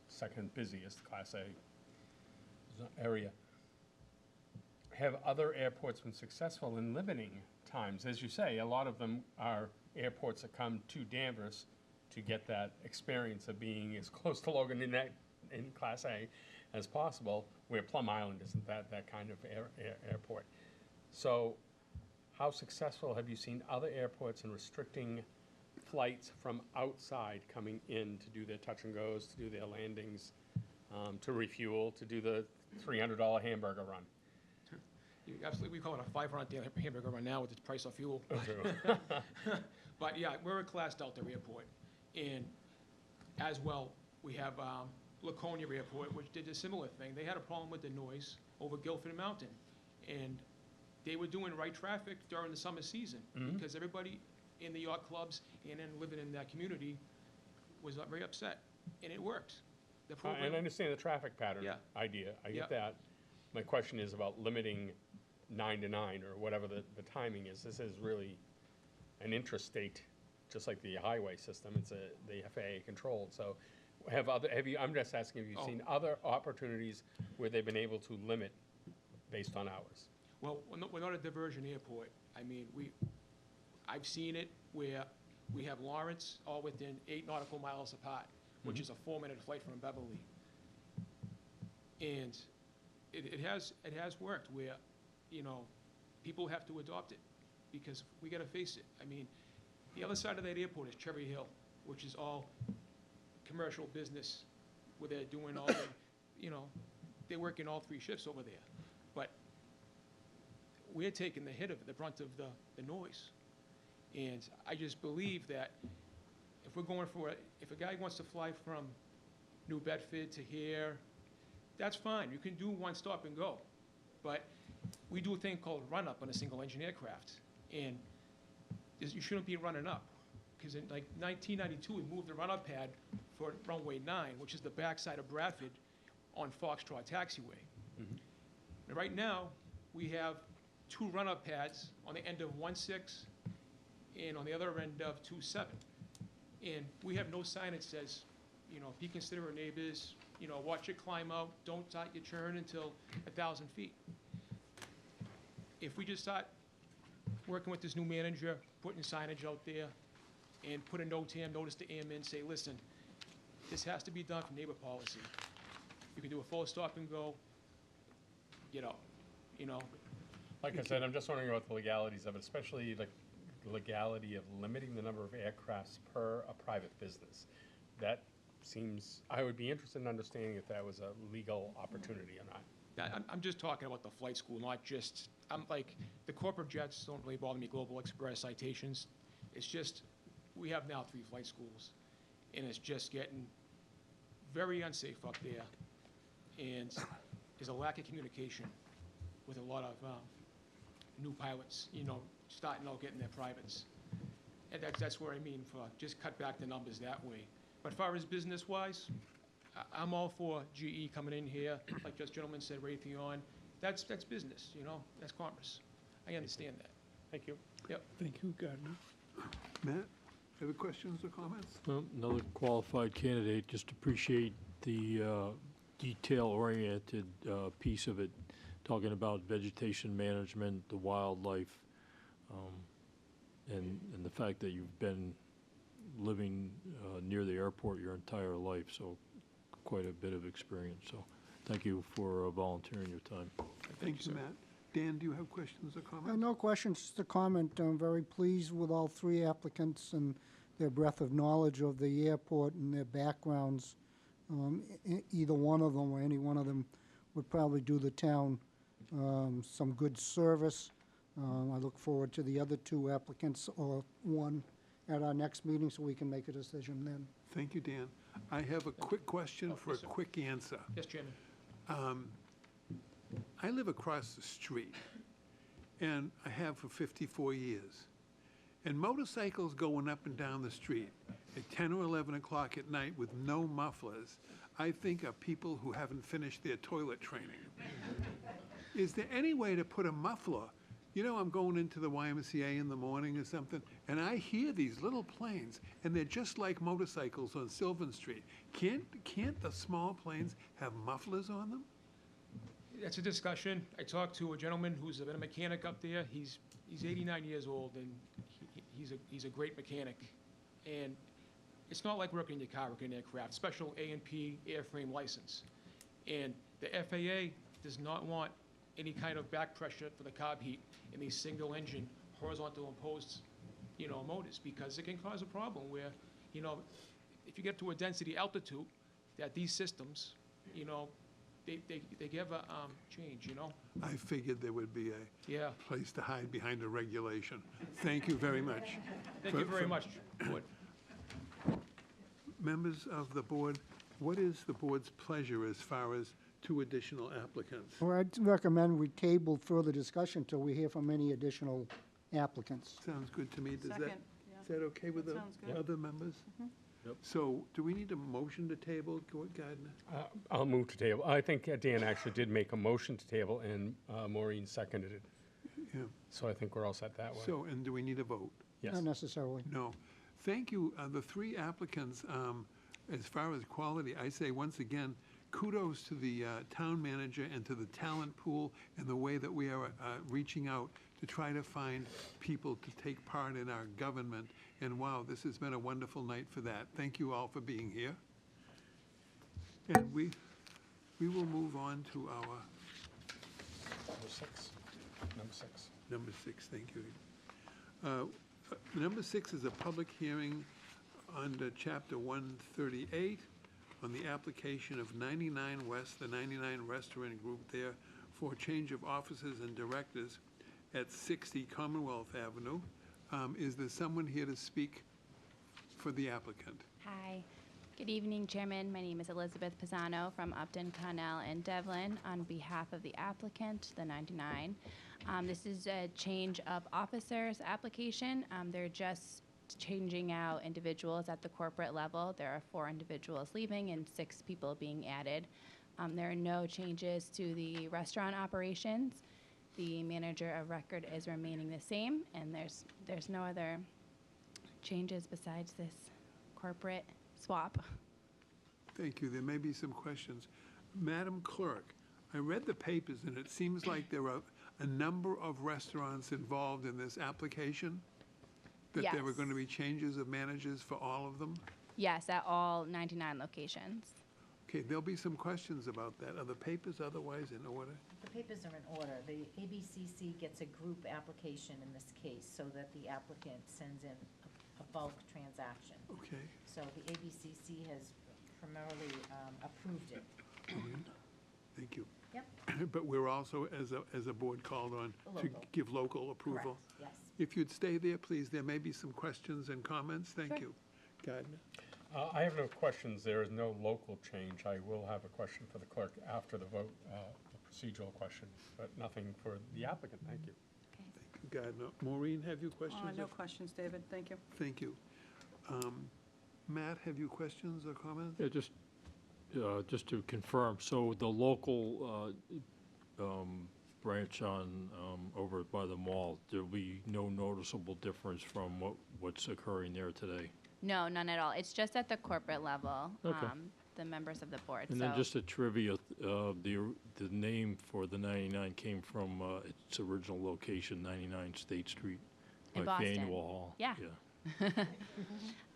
second busiest Class A area. Have other airports been successful in limiting times? As you say, a lot of them are airports that come to Danvers to get that experience of being as close to Logan in Class A as possible, where Plum Island isn't that kind of airport. So how successful have you seen other airports in restricting flights from outside coming in to do their touch and goes, to do their landings, to refuel, to do the $300 hamburger run? Absolutely, we call it a $500 hamburger right now with the price of fuel. But yeah, we're a Class Delta airport. And as well, we have Laconia Airport, which did a similar thing. They had a problem with the noise over Guilford Mountain. And they were doing right traffic during the summer season because everybody in the yacht clubs and then living in that community was very upset. And it worked. The program, And I understand the traffic pattern idea. I get that. My question is about limiting 9 to 9 or whatever the timing is. This is really an intrastate, just like the highway system. It's the FAA controlled. So I'm just asking, have you seen other opportunities where they've been able to limit based on hours? well, we're not a diversion airport. I mean, I've seen it where we have Lawrence all within 8 nautical miles apart, which is a 4-minute flight from Beverly. And it has worked where, you know, people have to adopt it because we got to face it. I mean, the other side of that airport is Cherry Hill, which is all commercial business where they're doing all the, you know, they're working all 3 shifts over there. But we're taking the hit of it, the brunt of the noise. And I just believe that if we're going for if a guy wants to fly from New Bedford to here, that's fine. You can do one stop and go. But we do a thing called run-up on a single-engine aircraft. And you shouldn't be running up. Because in like 1992, we moved the run-up pad for runway 9, which is the backside of Bradford on Foxtrot Taxiway. And right now, we have 2 run-up pads on the end of 16 and on the other end of 27. And we have no sign that says, you know, be considerate neighbors, you know, watch it climb out, don't start your turn until 1,000 feet. If we just start working with this new manager, putting signage out there, and put a notice to airmen, say, listen, this has to be done for neighbor policy. You can do a full stop and go, get out, you know. Like I said, I'm just wondering about the legalities of it, especially the legality of limiting the number of aircrafts per a private business. That seems, I would be interested in understanding if that was a legal opportunity or not. Yeah, I'm just talking about the flight school, not just, I'm like, the corporate jets don't really bother me, Global Express citations. It's just, we have now 3 flight schools, and it's just getting very unsafe up there. And there's a lack of communication with a lot of new pilots, you know, starting out getting their privates. And that's where I mean for just cut back the numbers that way. But as far as business-wise, I'm all for GE coming in here, like this gentleman said, Raytheon. That's business, you know, that's commerce. I understand that. Thank you. Yep. Thank you, Gardner. Matt, any questions or comments? Well, another qualified candidate, just appreciate the detail-oriented piece of it, talking about vegetation management, the wildlife, and the fact that you've been living near the airport your entire life, so quite a bit of experience. So thank you for volunteering your time. Thank you, Matt. Dan, do you have questions or comments? No questions, just a comment. I'm very pleased with all 3 applicants and their breadth of knowledge of the airport and their backgrounds. Either one of them or any one of them would probably do the town some good service. I look forward to the other 2 applicants or one at our next meeting so we can make a decision then. Thank you, Dan. I have a quick question for a quick answer. Yes, Chairman. I live across the street, and I have for 54 years. And motorcycles going up and down the street at 10 or 11 o'clock at night with no mufflers, I think are people who haven't finished their toilet training. Is there any way to put a muffler? You know, I'm going into the YMCA in the morning or something, and I hear these little planes, and they're just like motorcycles on Sylvan Street. Can't the small planes have mufflers on them? That's a discussion. I talked to a gentleman who's been a mechanic up there. He's 89 years old, and he's a great mechanic. And it's not like working in your car, working in aircraft, special A&P airframe license. And the FAA does not want any kind of back pressure for the carb heat in these single-engine horizontal imposed, motors, because it can cause a problem where, if you get to a density altitude, that these systems, they give a change, I figured there would be Yeah. a place to hide behind a regulation. Thank you very much. Thank you very much, Board. Members of the board, what is the board's pleasure as far as 2 additional applicants? Well, I'd recommend we table further discussion till we hear from any additional applicants. Sounds good to me. Does that, Second, yeah. is that okay with the Sounds good. other members? So, do we need a motion to table, Gardner? I'll move to table. I think Dan actually did make a motion to table, and Maureen seconded it. Yeah. So I think we're all set that way. So, and do we need a vote? Yes. Not necessarily. No. Thank you. The 3 applicants, as far as quality, I say once again, kudos to the town manager and to the talent pool and the way that we are reaching out to try to find people to take part in our government. And wow, this has been a wonderful night for that. Thank you all for being here. And we will move on to our Number 6. Number 6. number 6. Thank you. Number 6 is a public hearing under Chapter 138 on the application of 99 West, the 99 Restaurant Group there, for change of officers and directors at 60 Commonwealth Avenue. Is there someone here to speak for the applicant? Hi. Good evening, Chairman. My name is Elizabeth Pisano from Upton, Connell, and Devlin on behalf of the applicant, the 99. This is a change of officers application. They're just changing out individuals at the corporate level. There are 4 individuals leaving and 6 people being added. There are no changes to the restaurant operations. The manager of record is remaining the same, and there's no other changes besides this corporate swap. Thank you. There may be some questions. Madam Clerk, I read the papers, and it seems like there are a number of restaurants involved in this application? That there were Yes. going to be changes of managers for all of them? Yes, at all 99 locations. Okay, there'll be some questions about that. Are the papers otherwise in order? The papers are in order. The ABCC gets a group application in this case, so that the applicant sends in a bulk transaction. Okay. So the ABCC has primarily approved it. Thank you. Yep. But we're also, as a board, called on to Local. give local approval. Correct, yes. If you'd stay there, please, there may be some questions and comments. Thank Sure. you. Gardner? I have no questions. There is no local change. I will have a question for the clerk after the vote, the procedural question, but nothing for the applicant. Thank you. Thank you, Gardner. Maureen, have you questions? No questions, David. Thank you. Thank you. Matt, have you questions or comments? Yeah, just to confirm, so the local branch on, over by the mall, there'll be no noticeable difference from what's occurring there today? No, none at all. It's just at the corporate level, Okay. the members of the board. And then just a trivia, the name for the 99 came from its original location, 99 State Street, In by Boston. Faneuil Hall. Yeah.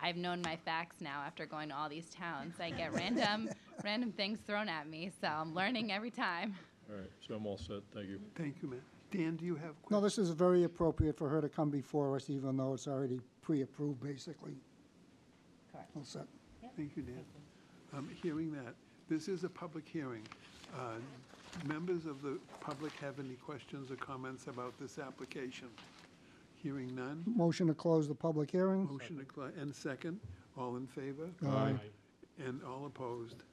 I've known my facts now after going to all these towns. I get random things thrown at me, so I'm learning every time. All right, so I'm all set, thank you. Thank you, Matt. Dan, do you have questions? No, this is very appropriate for her to come before us, even though it's already pre-approved, basically. Correct. All set. Thank you, Dan. Hearing that, this is a public hearing. Members of the public have any questions or comments about this application? Hearing none. Motion to close the public hearing. Motion to close, and second. All in favor? Aye. And all opposed.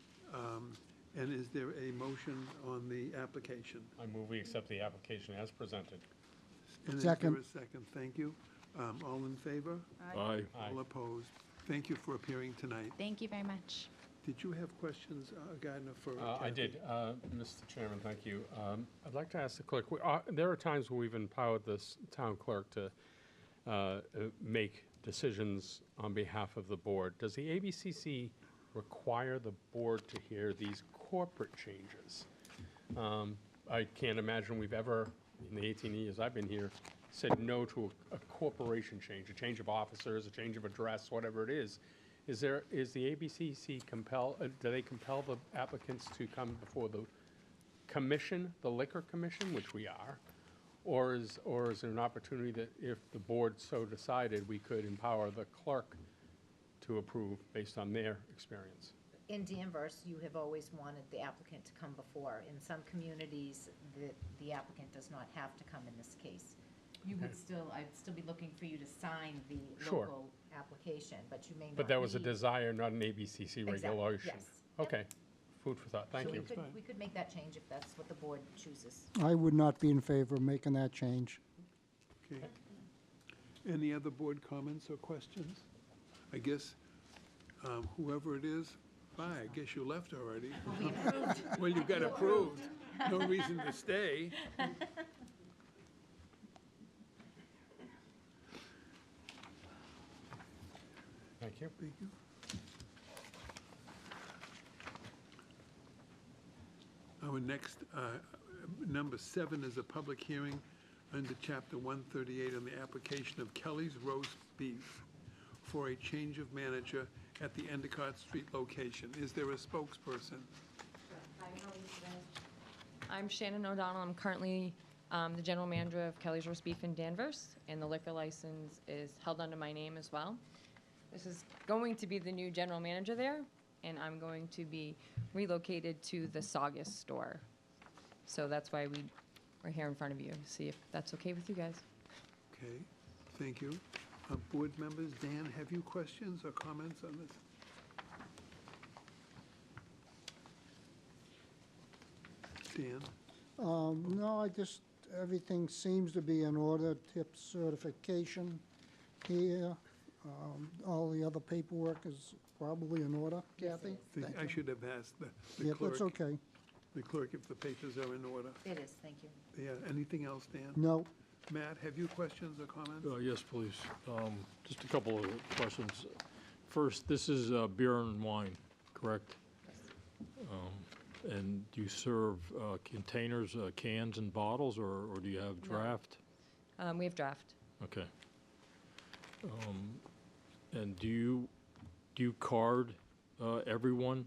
And is there a motion on the application? I move we accept the application as presented. And Second. is there a second? Thank you. All in favor? Aye. All opposed? Thank you for appearing tonight. Thank you very much. Did you have questions, Gardner, for I Kathy? did, Mr. Chairman, thank you. I'd like to ask the clerk, there are times where we've empowered this town clerk to make decisions on behalf of the board. Does the ABCC require the board to hear these corporate changes? I can't imagine we've ever, in the 18 years I've been here, said no to a corporation change, a change of officers, a change of address, whatever it is. Is the ABCC do they compel the applicants to come before the commission, the liquor commission, which we are? Or is there an opportunity that if the board so decided, we could empower the clerk to approve based on their experience? In Danvers, you have always wanted the applicant to come before. In some communities, the applicant does not have to come in this case. You would I'd still be looking for you to sign the Sure. local application, but you may not But that was a need- desire, not an ABCC Exactly, regulation? yes. Yep. Okay, food for thought, thank So you. we could make that change if that's what the board chooses. I would not be in favor of making that change. Okay. Any other board comments or questions? I guess whoever it is, bye, I guess you left already. We approved. Well, you got approved. No reason to stay. Thank you. Thank you. Our next, number 7 is a public hearing under Chapter 138 on the application of Kelly's Roast Beef for a change of manager at the Endicott Street location. Is there a spokesperson? I'm Shannon O'Donnell. I'm currently the general manager of Kelly's Roast Beef in Danvers, and the liquor license is held under my name as well. This is going to be the new general manager there, and I'm going to be relocated to the Saugus store. So that's why we're here in front of you, to see if that's okay with you guys. Okay, thank you. Board members, Dan, have you questions or comments on this? Dan? No, everything seems to be in order, tip certification here. All the other paperwork is probably in order, Kathy? Thank I you. should have asked the Yeah, clerk. that's okay. The clerk if the papers are in order. It is, thank you. Yeah, anything else, Dan? No, Matt, have you questions or comments? Yes, please. Just a couple of questions. First, this is beer and wine, correct? And do you serve containers, cans and bottles, or do you have draft? We have draft. Okay. And do you card everyone?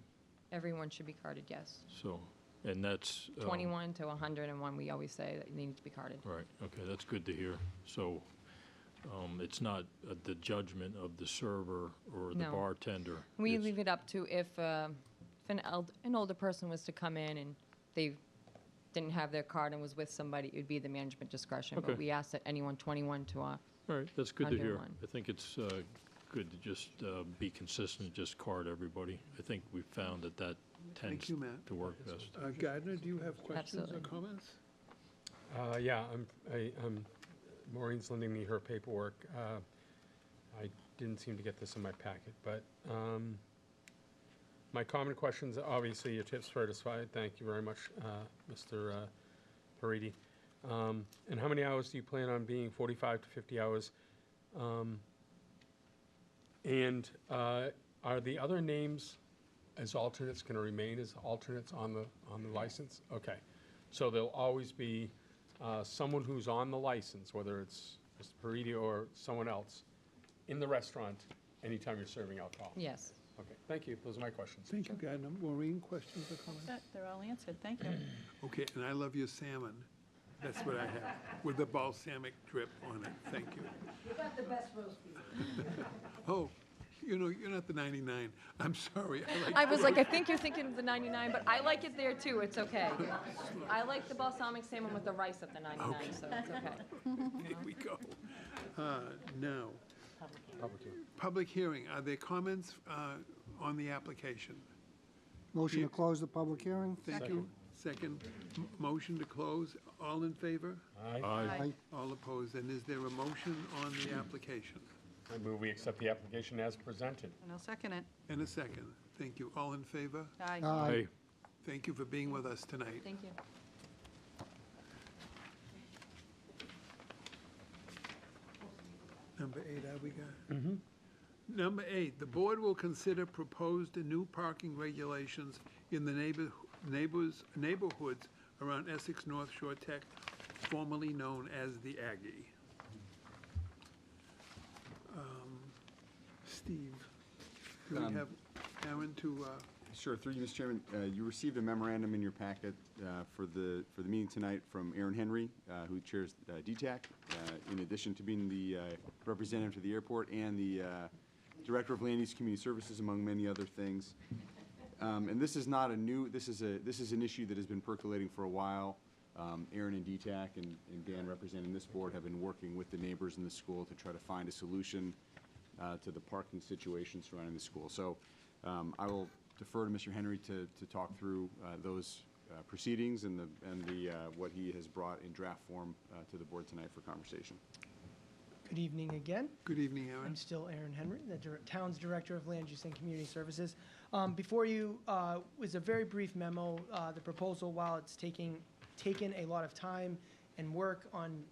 Everyone should be carded, yes. So, and that's 21 to 101, we always say that they need to be carded. right. Okay, that's good to hear. So, it's not the judgment of the server or the No. bartender. We It's- leave it up to if an older person was to come in and they didn't have their card and was with somebody, it would be the management discretion. Okay. But we ask that anyone 21 to All right, that's good to under hear. one. I think it's good to just be consistent, just card everybody. I think we've found that tends you, Matt. to work best. Gardner, do you have questions or Absolutely. comments? Yeah, Maureen's lending me her paperwork. I didn't seem to get this in my packet, but my common questions, obviously, your tip's certified. Thank you very much, Mr. Paridi. And how many hours do you plan on being? 45 to 50 hours? And are the other names as alternates going to remain as alternates on the license? Okay. So there'll always be someone who's on the license, whether it's Mr. Paridi or someone else, in the restaurant anytime you're serving alcohol? Yes. Okay, thank you. Those are my questions. Thank you, Gardner. Maureen, questions or comments? They're all answered, thank you. Okay, and I love your salmon. That's what I have, with the balsamic drip on it. Thank you. You got the best roast beef. Oh, you're not the 99. I'm sorry. I was like, I think you're thinking of the 99, but I like it there too, it's okay. I like the balsamic salmon with the rice at the 99, so it's okay. Here we go. Now, Public hearing. public hearing. Are there comments on the application? motion to close the public hearing? Thank you. Second, motion to close. All in favor? Aye. Aye. Aye. All opposed. And is there a motion on the application? I move we accept the application as presented. And I'll second it. And a second. Thank you. All in favor? Aye. Aye. Thank you for being with us tonight. Thank you. Number 8, we got? Number 8, the board will consider proposed new parking regulations in the neighborhoods around Essex North Shore Tech, formerly known as the Aggie. Steve, do we have Aaron to, Sure, through you, Mr. Chairman. You received a memorandum in your packet for the meeting tonight from Aaron Henry, who chairs DTAC, in addition to being the representative to the airport and the Director of Land Use Community Services, among many other things. And this is not a new, this is an issue that has been percolating for a while. Aaron and DTAC and Dan representing this board have been working with the neighbors in the school to try to find a solution to the parking situation surrounding the school. So I will defer to Mr. Henry to talk through those proceedings and what he has brought in draft form to the board tonight for conversation. Good evening again. good evening, Aaron. I'm still Aaron Henry, the town's Director of Land Use and Community Services. Before you was a very brief memo. The proposal, while it's taken a lot of time and work on,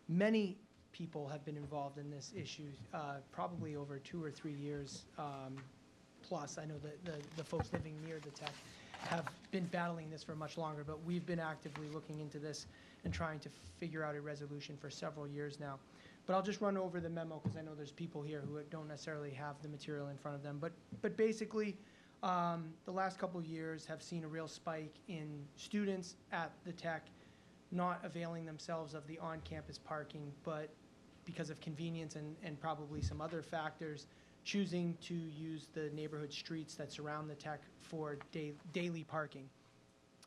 many people have been involved in this issue, probably over 2 or 3 years plus. I know that the folks living near the tech have been battling this for much longer, but we've been actively looking into this and trying to figure out a resolution for several years now. But I'll just run over the memo because I know there's people here who don't necessarily have the material in front of them. But basically, the last couple of years have seen a real spike in students at the tech not availing themselves of the on-campus parking, but because of convenience and probably some other factors, choosing to use the neighborhood streets that surround the tech for daily parking.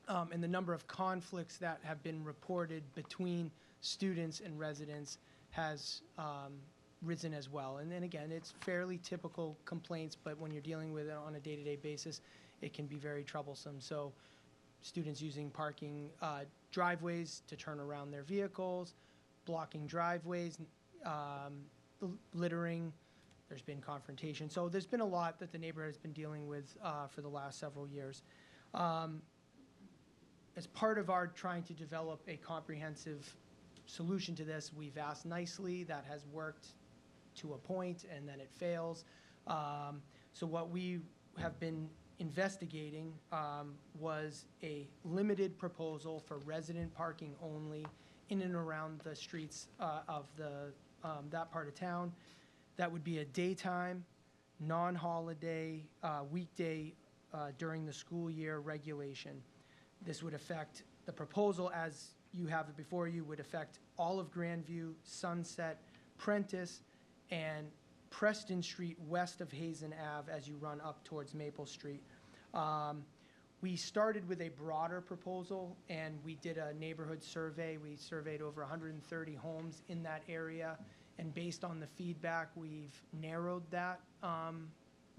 And the number of conflicts that have been reported between students and residents has risen as well. And then again, it's fairly typical complaints, but when you're dealing with it on a day-to-day basis, it can be very troublesome. So students using parking driveways to turn around their vehicles, blocking driveways, littering. There's been confrontation. So there's been a lot that the neighborhood has been dealing with for the last several years. As part of our trying to develop a comprehensive solution to this, we've asked nicely. That has worked to a point, and then it fails. So what we have been investigating was a limited proposal for resident parking only in and around the streets of that part of town. That would be a daytime, non-holiday, weekday during the school year regulation. This would affect, the proposal as you have it before you, would affect all of Grandview, Sunset, Prentice, and Preston Street west of Hazen Ave as you run up towards Maple Street. We started with a broader proposal, and we did a neighborhood survey. We surveyed over 130 homes in that area, and based on the feedback, we've narrowed that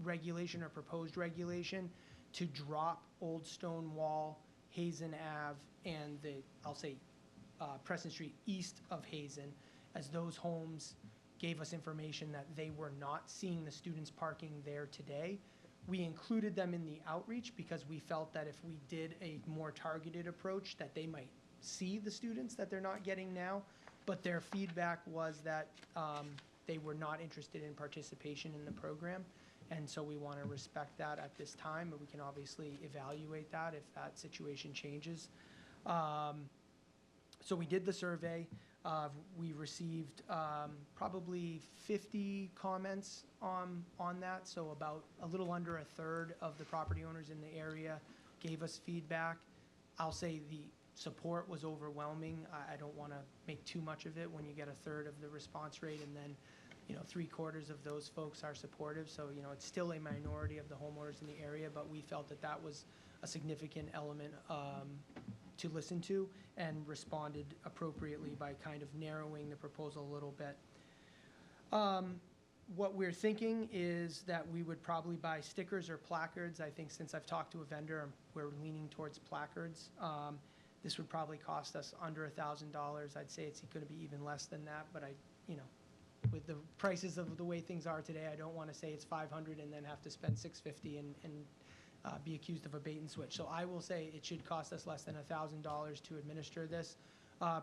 regulation or proposed regulation to drop Old Stone Wall, Hazen Ave, and I'll say Preston Street east of Hazen, as those homes gave us information that they were not seeing the students parking there today. We included them in the outreach because we felt that if we did a more targeted approach, that they might see the students that they're not getting now. But their feedback was that they were not interested in participation in the program. And so we want to respect that at this time, but we can obviously evaluate that if that situation changes. So we did the survey. We received probably 50 comments on that, so about a little under a third of the property owners in the area gave us feedback. I'll say the support was overwhelming. I don't want to make too much of it when you get a third of the response rate, and then 3/4 of those folks are supportive. So it's still a minority of the homeowners in the area, but we felt that that was a significant element to listen to, and responded appropriately by kind of narrowing the proposal a little bit. What we're thinking is that we would probably buy stickers or placards. I think since I've talked to a vendor, we're leaning towards placards. This would probably cost us under $1,000. I'd say it's going to be even less than that, but with the prices of the way things are today, I don't want to say it's 500 and then have to spend 650 and be accused of a bait and switch. So I will say it should cost us less than $1,000 to administer this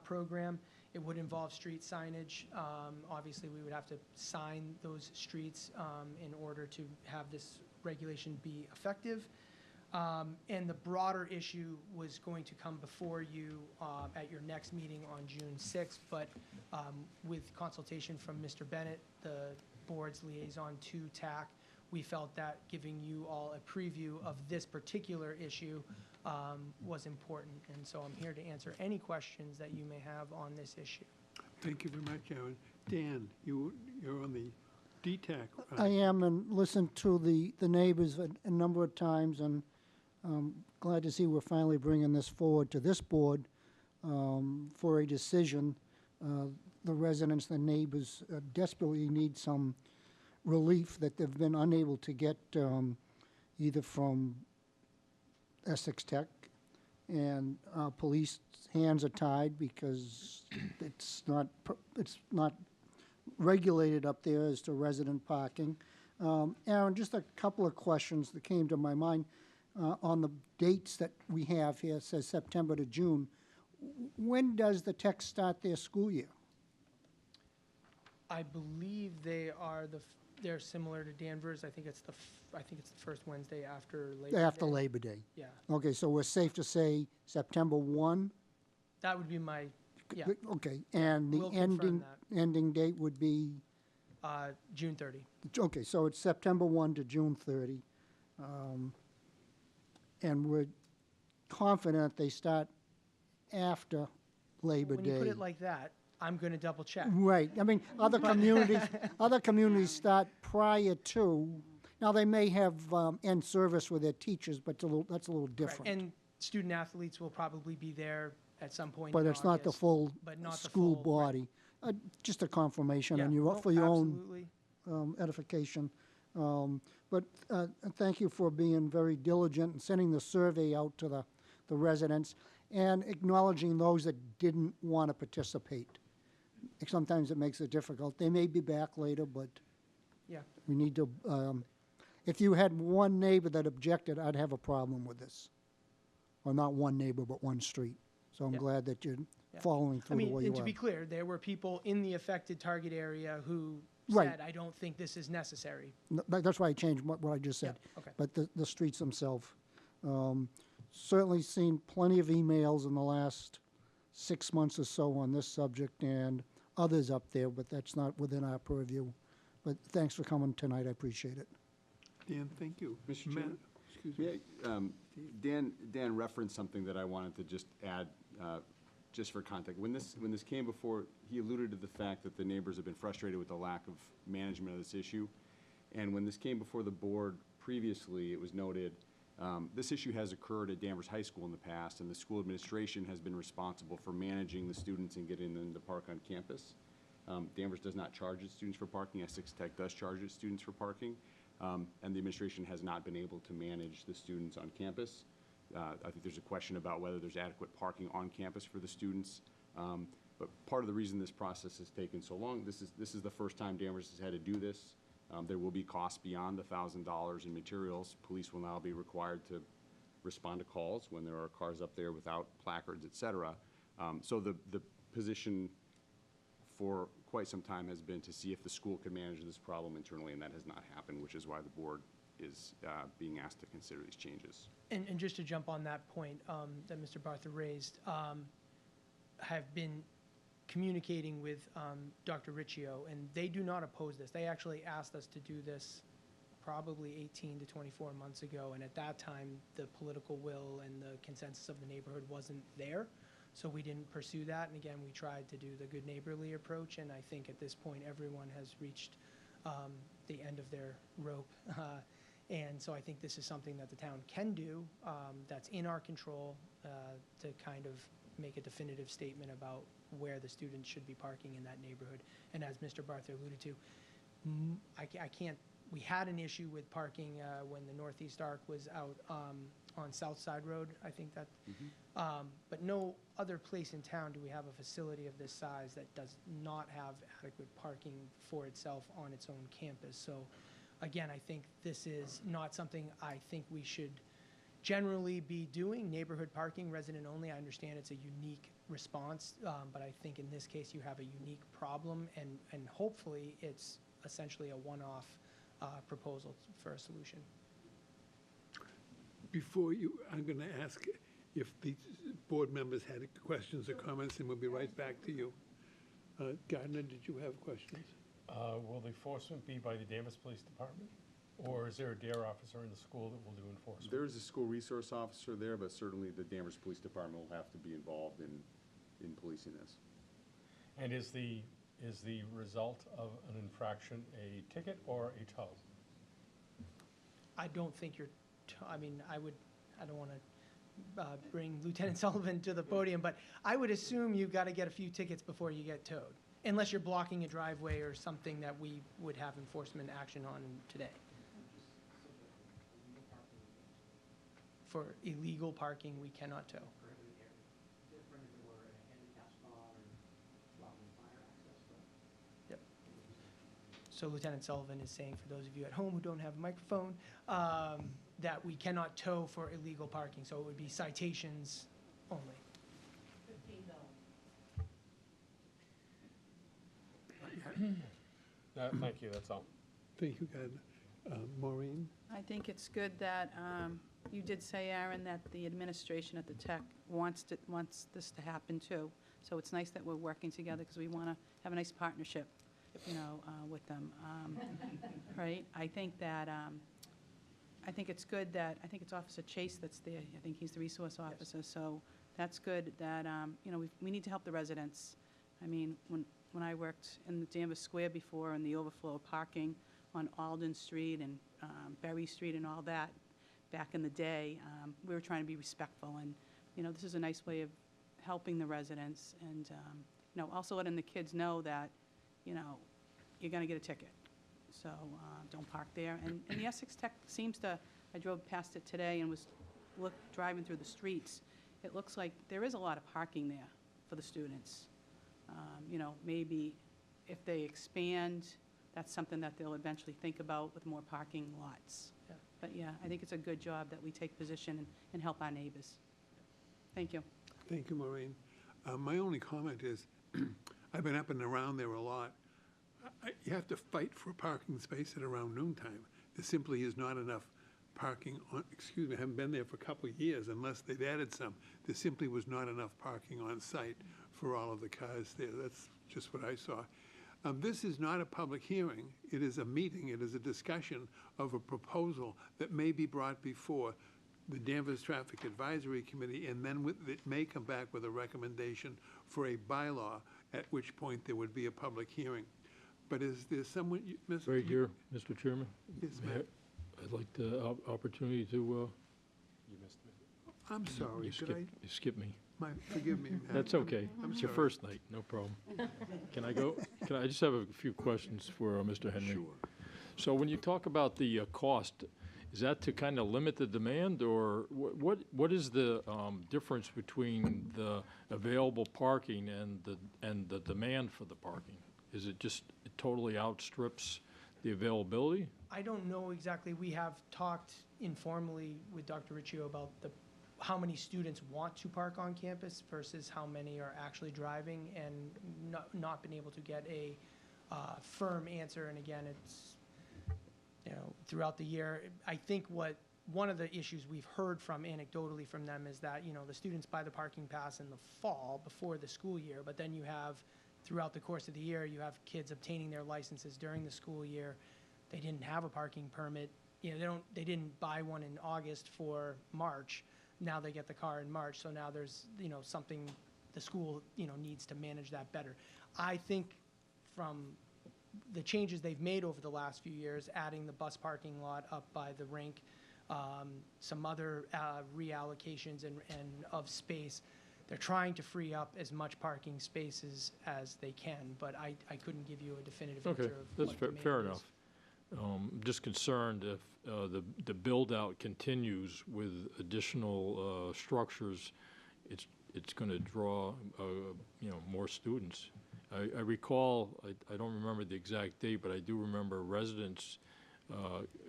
program. It would involve street signage. Obviously, we would have to sign those streets in order to have this regulation be effective. And the broader issue was going to come before you at your next meeting on June 6th, but with consultation from Mr. Bennett, the board's liaison to TAC, we felt that giving you all a preview of this particular issue was important. And so I'm here to answer any questions that you may have on this issue. Thank you very much, Aaron. Dan, you're on the DTAC. I am, and listened to the neighbors a number of times, and glad to see we're finally bringing this forward to this board for a decision. The residents, the neighbors desperately need some relief that they've been unable to get either from Essex Tech, and police hands are tied because it's not regulated up there as to resident parking. Aaron, just a couple of questions that came to my mind. On the dates that we have here, it says September to June. When does the Tech start their school year? I believe they're similar to Danvers. I think it's the first Wednesday after Labor Day. After Labor Day. Yeah, Okay, so we're safe to say September 1? that would be my, yeah, Okay, and the We'll confirm ending date would be, June 30. okay, so it's September 1 to June 30. And we're confident they start after Labor Day. When you put it like that, I'm going to double check. Right. I mean, other communities start prior to. Now, they may have end service with their teachers, but that's a little different. Right. And student athletes will probably be there at some point. But in it's not the August, full but not the school full- right. body. Just a confirmation, Yeah, and no, for your absolutely. own edification. But thank you for being very diligent and sending the survey out to the residents and acknowledging those that didn't want to participate. Sometimes it makes it difficult. They may be back later, but Yeah. we need to, if you had one neighbor that objected, I'd have a problem with this. Or not one neighbor, but one street. So I'm Yeah. glad that you're Yeah. following I through the mean, way you and to are. be clear, there were people in the affected target area who Right. said, I don't think this is necessary. That's why I changed what I just said. Yeah, okay. But the streets themselves. Certainly seen plenty of emails in the last 6 months or so on this subject and others up there, but that's not within our purview. But thanks for coming tonight. I appreciate it. Dan, thank you. Mr. Matt, Chairman? excuse me. Yeah, Dan referenced something that I wanted to just add, just for context. When this came before, he alluded to the fact that the neighbors have been frustrated with the lack of management of this issue. And when this came before the board previously, it was noted, this issue has occurred at Danvers High School in the past, and the school administration has been responsible for managing the students and getting them to park on campus. Danvers does not charge its students for parking. Essex Tech does charge its students for parking. And the administration has not been able to manage the students on campus. I think there's a question about whether there's adequate parking on campus for the students. But part of the reason this process has taken so long, this is the first time Danvers has had to do this. There will be costs beyond $1,000 in materials. Police will now be required to respond to calls when there are cars up there without placards, et cetera. So the position for quite some time has been to see if the school can manage this problem internally, and that has not happened, which is why the board is being asked to consider these changes. And just to jump on that point that Mr. Bartha raised, have been communicating with Dr. Riccio, and they do not oppose this. They actually asked us to do this probably 18 to 24 months ago, and at that time, the political will and the consensus of the neighborhood wasn't there, so we didn't pursue that. And again, we tried to do the good neighborly approach, and I think at this point, everyone has reached the end of their rope. And so I think this is something that the town can do, that's in our control, to kind of make a definitive statement about where the students should be parking in that neighborhood. And as Mr. Bartha alluded to, I can't we had an issue with parking when the Northeast Arc was out on South Side Road, I think that. But no other place in town do we have a facility of this size that does not have adequate parking for itself on its own campus. So again, I think this is not something I think we should generally be doing. Neighborhood parking, resident only, I understand it's a unique response, but I think in this case you have a unique problem, and hopefully it's essentially a one-off proposal for a solution. Before you, I'm going to ask if the board members had questions or comments, and we'll be right back to you. Gardner, did you have questions? Will the enforcement be by the Danvers Police Department? Or is there a DARE officer in the school that will do enforcement? There is a school resource officer there, but certainly the Danvers Police Department will have to be involved in policing this. And is the result of an infraction a ticket or a tow? I don't think you're, I mean, I don't want to bring Lieutenant Sullivan to the podium, but I would assume you've got to get a few tickets before you get towed, unless you're blocking a driveway or something that we would have enforcement action on today. For illegal parking, we cannot tow. Yep. So Lieutenant Sullivan is saying, for those of you at home who don't have a microphone, that we cannot tow for illegal parking, so it would be citations only. Thank you, that's all. Thank you, Gardner. Maureen? I think it's good that you did say, Aaron, that the administration at the tech wants this to happen too. So it's nice that we're working together because we want to have a nice partnership, with them, right? I think that I think it's good that I think it's Officer Chase that's there. I think he's the resource officer. So that's good that we need to help the residents. I mean, when I worked in the Danvers Square before and the overflow parking on Alden Street and Berry Street and all that, back in the day, we were trying to be respectful, and this is a nice way of helping the residents, and also letting the kids know that you're going to get a ticket, so don't park there. And the Essex Tech seems to, I drove past it today and was driving through the streets. It looks like there is a lot of parking there for the students. Maybe if they expand, that's something that they'll eventually think about with more parking lots. Yeah. But yeah, I think it's a good job that we take position and help our neighbors. Thank you. Thank you, Maureen. My only comment is, I've been up and around there a lot. You have to fight for a parking space at around noontime. There simply is not enough parking on, excuse me, I haven't been there for a couple of years unless they've added some. There simply was not enough parking on site for all of the cars there. That's just what I saw. This is not a public hearing. It is a meeting. It is a discussion of a proposal that may be brought before the Danvers Traffic Advisory Committee, and then it may come back with a recommendation for a bylaw, at which point there would be a public hearing. But is there someone, Mr. Right here, Mr. Chairman. Yes, May ma'am. I'd like the opportunity to, You missed me. I'm sorry, you skip me. Forgive me, ma'am. That's okay. I'm It's your sorry. first night, no problem. Can I go? I just have a few questions for Mr. Henry. Sure. So when you talk about the cost, is that to kind of limit the demand, or what is the difference between the available parking and the demand for the parking? Is it just, it totally outstrips the availability? I don't know exactly. We have talked informally with Dr. Riccio about how many students want to park on campus versus how many are actually driving, and not been able to get a firm answer. And again, it's, throughout the year, I think one of the issues we've heard from anecdotally from them is that, the students buy the parking pass in the fall before the school year, but then you have, throughout the course of the year, you have kids obtaining their licenses during the school year. They didn't have a parking permit. They didn't buy one in August for March. Now they get the car in March, so now there's, something the school, needs to manage that better. I think from the changes they've made over the last few years, adding the bus parking lot up by the rink, some other reallocations and of space, they're trying to free up as much parking spaces as they can, but I couldn't give you a definitive answer Okay, of that's what demand fair is. enough. I'm just concerned if the build-out continues with additional structures, it's going to draw, more students. I recall, I don't remember the exact date, but I do remember residents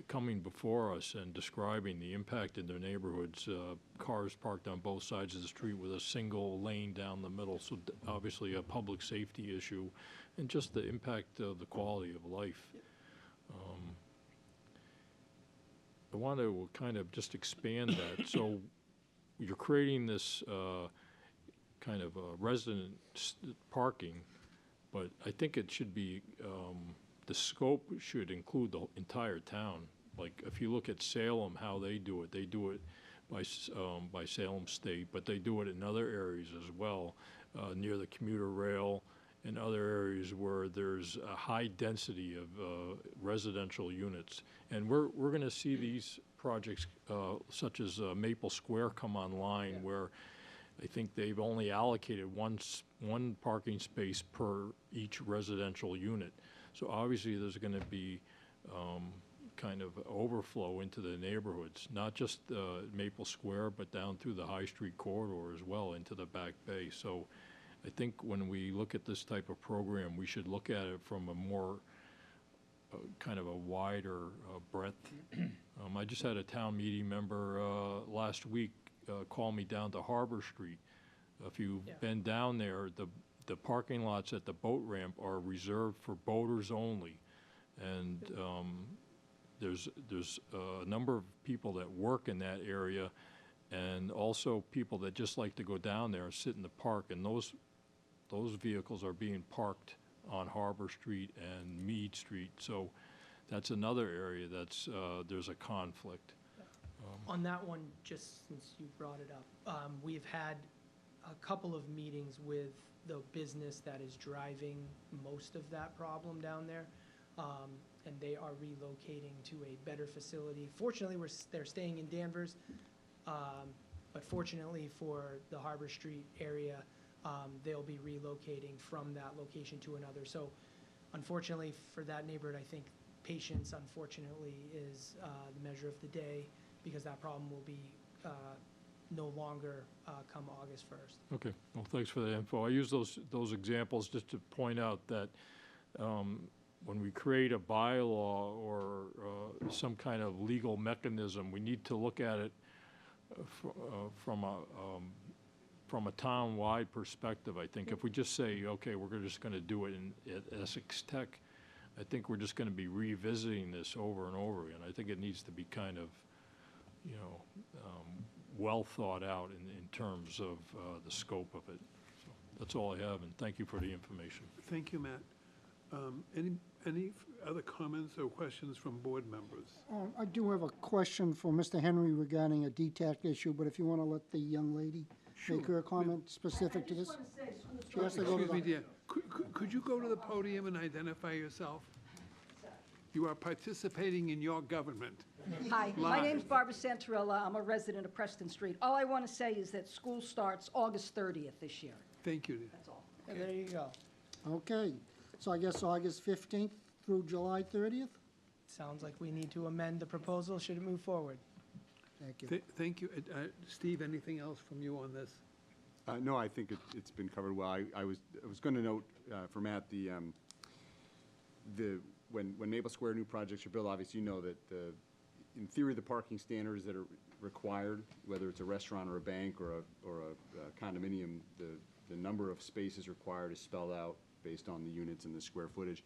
coming before us and describing the impact in their neighborhoods. Cars parked on both sides of the street with a single lane down the middle, so obviously a public safety issue, and just the impact of the quality of life. I want to kind of just expand that. So you're creating this kind of resident parking, but I think it should be, the scope should include the entire town. Like, if you look at Salem, how they do it by Salem State, but they do it in other areas as well, near the commuter rail and other areas where there's a high density of residential units. And we're going to see these projects such as Maple Square come online, where I think they've only allocated one parking space per each residential unit. So obviously there's going to be kind of overflow into the neighborhoods, not just Maple Square, but down through the High Street corridor as well into the Back Bay. So I think when we look at this type of program, we should look at it from a more kind of a wider breadth. I just had a town meeting member last week call me down to Harbor Street. If you've been down there, the parking lots at the boat ramp are reserved for boaters only. And there's a number of people that work in that area, and also people that just like to go down there and sit in the park, and those vehicles are being parked on Harbor Street and Meade Street. So that's another area that's, there's a conflict. On that one, just since you brought it up, we've had a couple of meetings with the business that is driving most of that problem down there, and they are relocating to a better facility. Fortunately, they're staying in Danvers, but fortunately for the Harbor Street area, they'll be relocating from that location to another. So unfortunately for that neighborhood, I think patience, unfortunately, is the measure of the day, because that problem will be no longer come August 1st. Okay, well, thanks for the info. I use those examples just to point out that when we create a bylaw or some kind of legal mechanism, we need to look at it from a town-wide perspective. I think if we just say, okay, we're just going to do it at Essex Tech, I think we're just going to be revisiting this over and over again. I think it needs to be kind of, well thought out in terms of the scope of it. So that's all I have, and thank you for the information. Thank you, Matt. Any other comments or questions from board members? I do have a question for Mr. Henry regarding a DTAC issue, but if you want to let the young lady make her comment specific to this. She has to go to Excuse me, the, dear. Could you go to the podium and identify yourself? You are participating in your government. Hi, my Live. name's Barbara Santarella. I'm a resident of Preston Street. All I want to say is that school starts August 30th this year. Thank you, dear. That's all. And there you go. okay, so I guess August 15th through July 30th? Sounds like we need to amend the proposal should it move forward. Thank you. Thank you. Steve, anything else from you on this? No, I think it's been covered well. I was going to note for Matt, when Maple Square new projects are built, obviously you know that in theory the parking standards that are required, whether it's a restaurant or a bank or a condominium, the number of spaces required is spelled out based on the units and the square footage.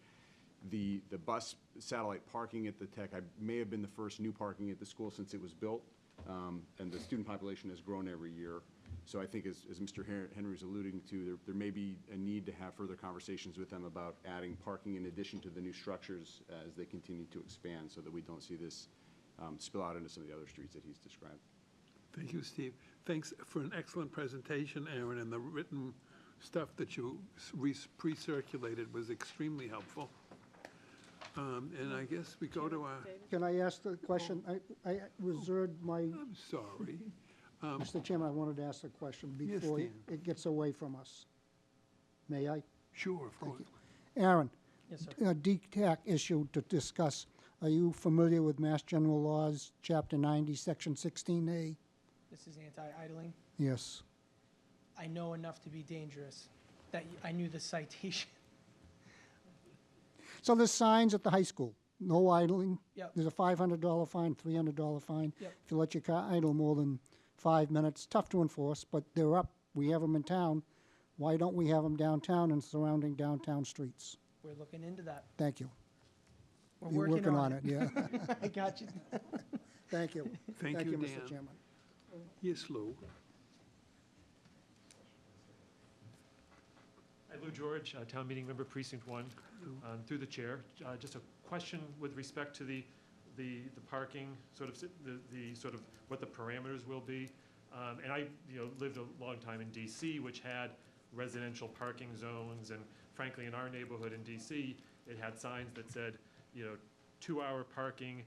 The bus satellite parking at the Tech may have been the first new parking at the school since it was built, and the student population has grown every year. So I think, as Mr. Henry is alluding to, there may be a need to have further conversations with them about adding parking in addition to the new structures as they continue to expand, so that we don't see this spill out into some of the other streets that he's described. Thank you, Steve. Thanks for an excellent presentation, Aaron, and the written stuff that you pre-circulated was extremely helpful. And I guess we go to our... Can I ask the question? I reserved my... I'm sorry. Mr. Chairman, I wanted to ask a question before Dan. it gets away from us. May I? Sure, of course. Aaron, Yes, sir. a DTAC issue to discuss. Are you familiar with Mass General Laws, Chapter 90, Section 16A? This is anti-idling. Yes. I know enough to be dangerous, that I knew the citation. So there's signs at the high school, no idling. Yep. There's a $500 fine, $300 fine. Yep. If you let your car idle more than 5 minutes, tough to enforce, but they're up. We have them in town. Why don't we have them downtown and surrounding downtown streets? We're looking into that. Thank you. We're You're working on it, yeah. I got you. Thank you. Thank you, Mr. Dan. Chairman. Yes, Lou? Hi, Lou George, Town Meeting Member Precinct 1, through the chair. Just a question with respect to the parking, sort of, the sort of what the parameters will be. And I, lived a long time in DC, which had residential parking zones, and frankly, in our neighborhood in DC, it had signs that said, 2-hour parking,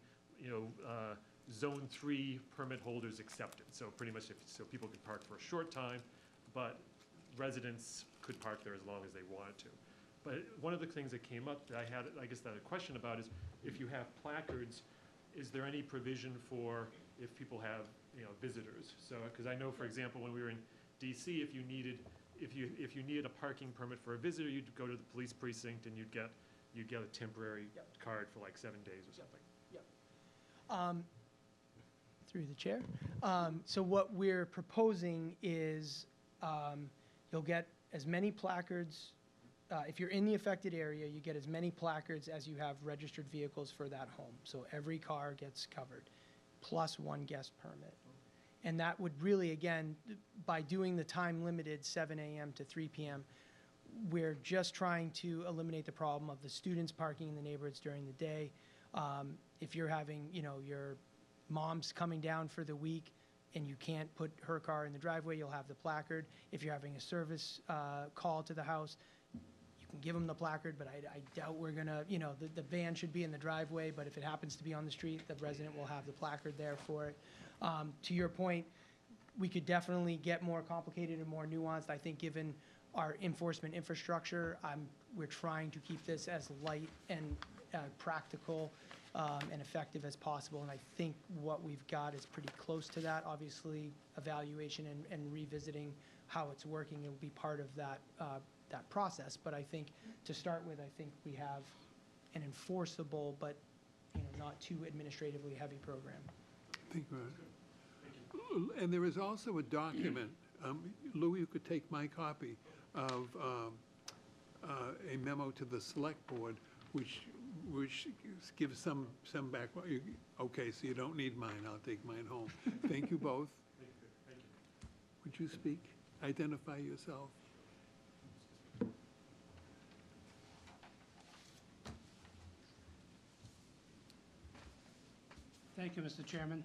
zone 3 permit holders accepted. So pretty much, so people could park for a short time, but residents could park there as long as they wanted to. But one of the things that came up that I guess that a question about is, if you have placards, is there any provision for if people have, visitors? So, because I know, for example, when we were in DC, if you needed a parking permit for a visitor, you'd go to the police precinct and you'd get a temporary card for like 7 days or something. Through the chair. So what we're proposing is you'll get as many placards, if you're in the affected area, you get as many placards as you have registered vehicles for that home. So every car gets covered, plus 1 guest permit. And that would really, again, by doing the time limited 7 a.m. to 3 p.m., we're just trying to eliminate the problem of the students parking in the neighborhoods during the day. If you're having, your mom's coming down for the week and you can't put her car in the driveway, you'll have the placard. If you're having a service call to the house, you can give them the placard, but I doubt we're gonna, the van should be in the driveway, but if it happens to be on the street, the resident will have the placard there for it. To your point, we could definitely get more complicated and more nuanced. I think given our enforcement infrastructure, we're trying to keep this as light and practical and effective as possible. And I think what we've got is pretty close to that. Obviously, evaluation and revisiting how it's working will be part of that process. But I think to start with, I think we have an enforceable but not too administratively heavy program. Thank you. And there is also a document, Lou, you could take my copy of a memo to the select board, which gives some background. Okay, so you don't need mine. I'll take mine home. Thank you both. Thank you. Would you speak? Identify yourself. Thank you, Mr. Chairman.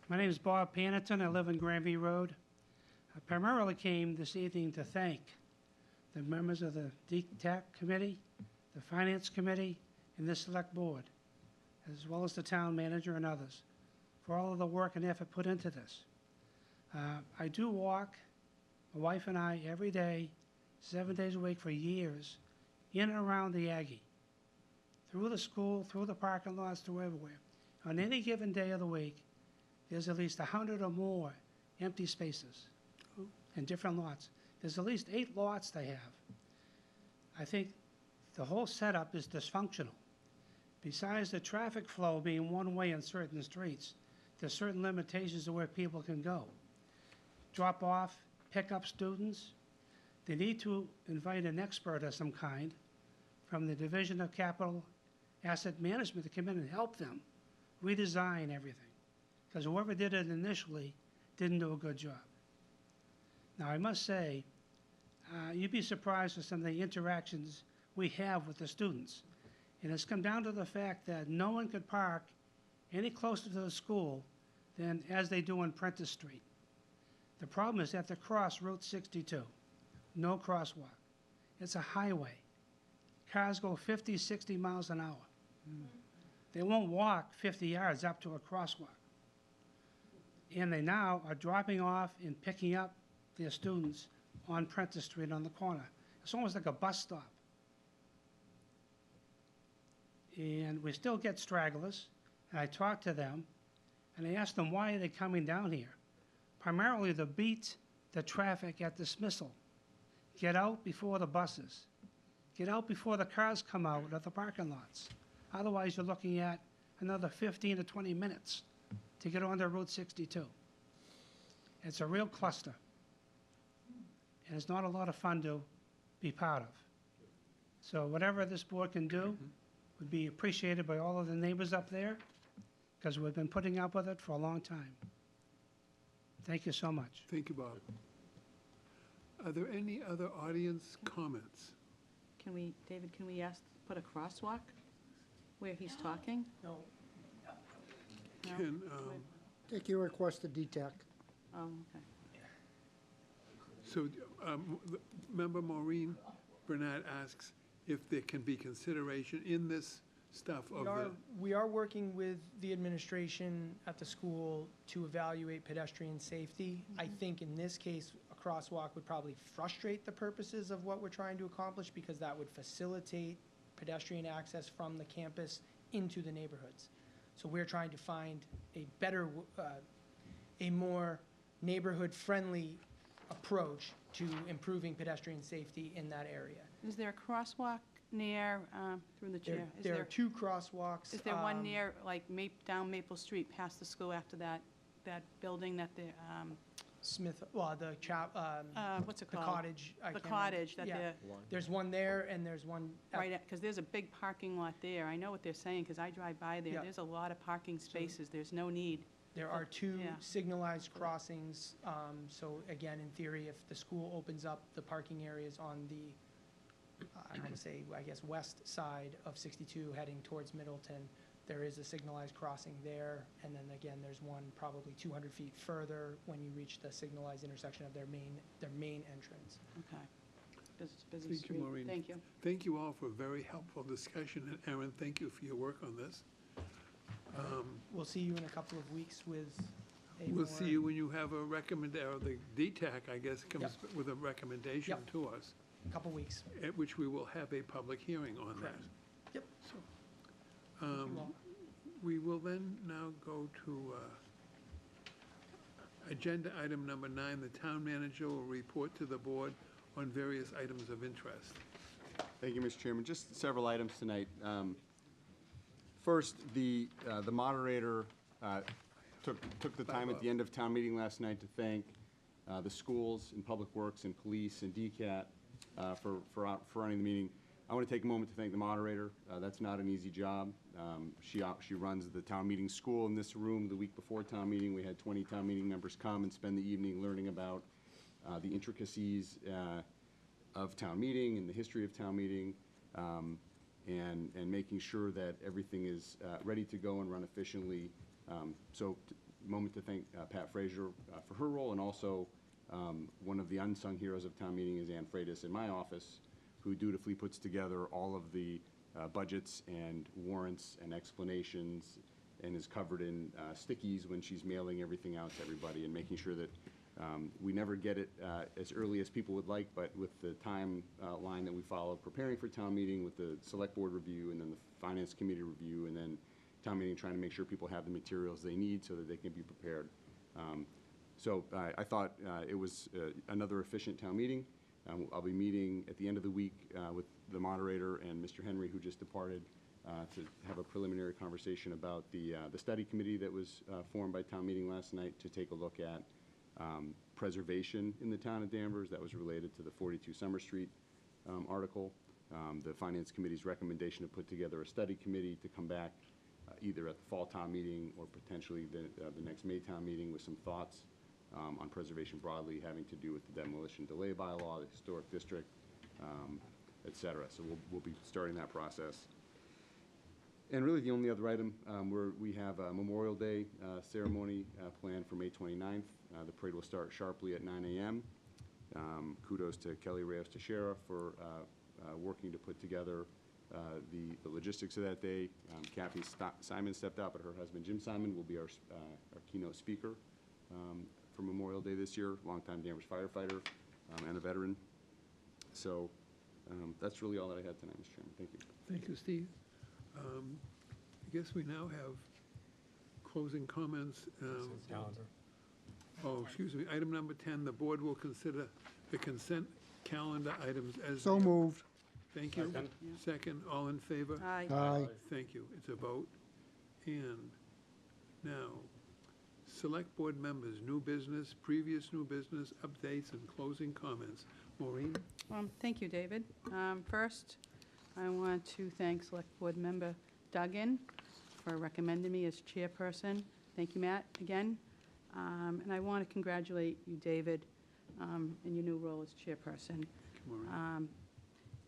My name is Bob Pannerton. I live in Granby Road. I primarily came this evening to thank the members of the DTAC committee, the Finance Committee, and the Select Board, as well as the town manager and others, for all of the work and effort put into this. I do walk, my wife and I, every day, 7 days a week for years, in and around the Aggie, through the school, through the parking lots, through everywhere. On any given day of the week, there's at least 100 or more empty spaces in different lots. There's at least 8 lots they have. I think the whole setup is dysfunctional. Besides the traffic flow being one way on certain streets, there's certain limitations of where people can go. Drop off, pick up students. They need to invite an expert of some kind from the Division of Capital Asset Management to come in and help them redesign everything, because whoever did it initially didn't do a good job. Now, I must say, you'd be surprised at some of the interactions we have with the students. And it's come down to the fact that no one could park any closer to the school than as they do on Prentice Street. The problem is they have to cross Route 62, no crosswalk. It's a highway. Cars go 50, 60 miles an hour. They won't walk 50 yards up to a crosswalk. And they now are dropping off and picking up their students on Prentice Street on the corner. It's almost like a bus stop. And we still get stragglers, and I talk to them, and I ask them, why are they coming down here? Primarily to beat the traffic at dismissal. Get out before the buses. Get out before the cars come out of the parking lots. Otherwise, you're looking at another 15 to 20 minutes to get onto Route 62. It's a real cluster. And it's not a lot of fun to be part of. So whatever this board can do would be appreciated by all of the neighbors up there, because we've been putting up with it for a long time. Thank you so much. Thank you, Bob. Are there any other audience comments? Can we, David, can we put a crosswalk where he's talking? No. No? Can, Take your request to DTAC. Oh, okay. so, Member Maureen Burnett asks if there can be consideration in this stuff of the, We are working with the administration at the school to evaluate pedestrian safety. I think in this case, a crosswalk would probably frustrate the purposes of what we're trying to accomplish, because that would facilitate pedestrian access from the campus into the neighborhoods. So we're trying to find a better, a more neighborhood-friendly approach to improving pedestrian safety in that area. Is there a crosswalk near, through the chair? There are two crosswalks. Is there one near, like, down Maple Street past the school after that building that the, Smith, well, the what's it the called? cottage. I The can't remember. cottage that Yeah. they're, There's one there, and there's one. right, because there's a big parking lot there. I know what they're saying, because I drive by there. Yeah. There's a lot of parking spaces. There's no need. There are two Yeah. signalized crossings, so again, in theory, if the school opens up the parking areas on the, I'm gonna say, I guess, west side of 62 heading towards Middleton, there is a signalized crossing there, and then again, there's one probably 200 feet further when you reach the signalized intersection of their main entrance. Okay. Because it's a busy Thank you, street. Maureen. Thank you. Thank you all for a very helpful discussion, and Aaron, thank you for your work on this. We'll see you in a couple of weeks with a We'll more- see you when you have a or the DTAC, I guess, comes with a recommendation Yep. to us, Couple weeks. at which we will have a public hearing on that. Correct. Yep. So, we will then now go to agenda item number 9. The town manager will report to the board on various items of interest. Thank you, Mr. Chairman. Just several items tonight. First, the moderator took the time at the end of town meeting last night to thank the schools and Public Works and Police and DCAT for running the meeting. I want to take a moment to thank the moderator. That's not an easy job. She runs the town meeting school in this room. The week before town meeting, we had 20 town meeting members come and spend the evening learning about the intricacies of town meeting and the history of town meeting, and making sure that everything is ready to go and run efficiently. Moment to thank Pat Frazier for her role, and also one of the unsung heroes of town meeting is Ann Freitas in my office, who dutifully puts together all of the budgets and warrants and explanations, and is covered in stickies when she's mailing everything out to everybody, and making sure that we never get it as early as people would like, but with the time line that we follow, preparing for town meeting with the select board review, and then the finance committee review, and then town meeting, trying to make sure people have the materials they need so that they can be prepared. So I thought it was another efficient town meeting. I'll be meeting at the end of the week with the moderator and Mr. Henry, who just departed, to have a preliminary conversation about the study committee that was formed by town meeting last night to take a look at preservation in the town of Danvers. That was related to the 42 Summer Street article. The finance committee's recommendation to put together a study committee to come back either at the fall town meeting or potentially the next May town meeting with some thoughts on preservation broadly, having to do with the demolition delay bylaw, the historic district, et cetera. So we'll be starting that process. And really the only other item, we have a Memorial Day ceremony planned for May 29th. The parade will start sharply at 9 a.m. Kudos to Kelly Reyes Teixeira for working to put together the logistics of that day. Kathy Simon stepped out, but her husband Jim Simon will be our keynote speaker for Memorial Day this year, longtime Danvers firefighter and a veteran. So that's really all that I had tonight, Mr. Chairman. Thank you. Thank you, Steve. I guess we now have closing comments. Calendar. Oh, excuse me, item number 10, the board will consider the consent calendar items as. So they are. moved. Thank you. Second. Second, all in favor? Aye. Aye. Thank you. It's a vote. And now, select board members, new business, previous new business, updates, and closing comments. Maureen? Thank you, David. First, I want to thank Select Board Member Duggan for recommending me as chairperson. Thank you, Matt, again. And I want to congratulate you, David, in your new role as chairperson. Maureen.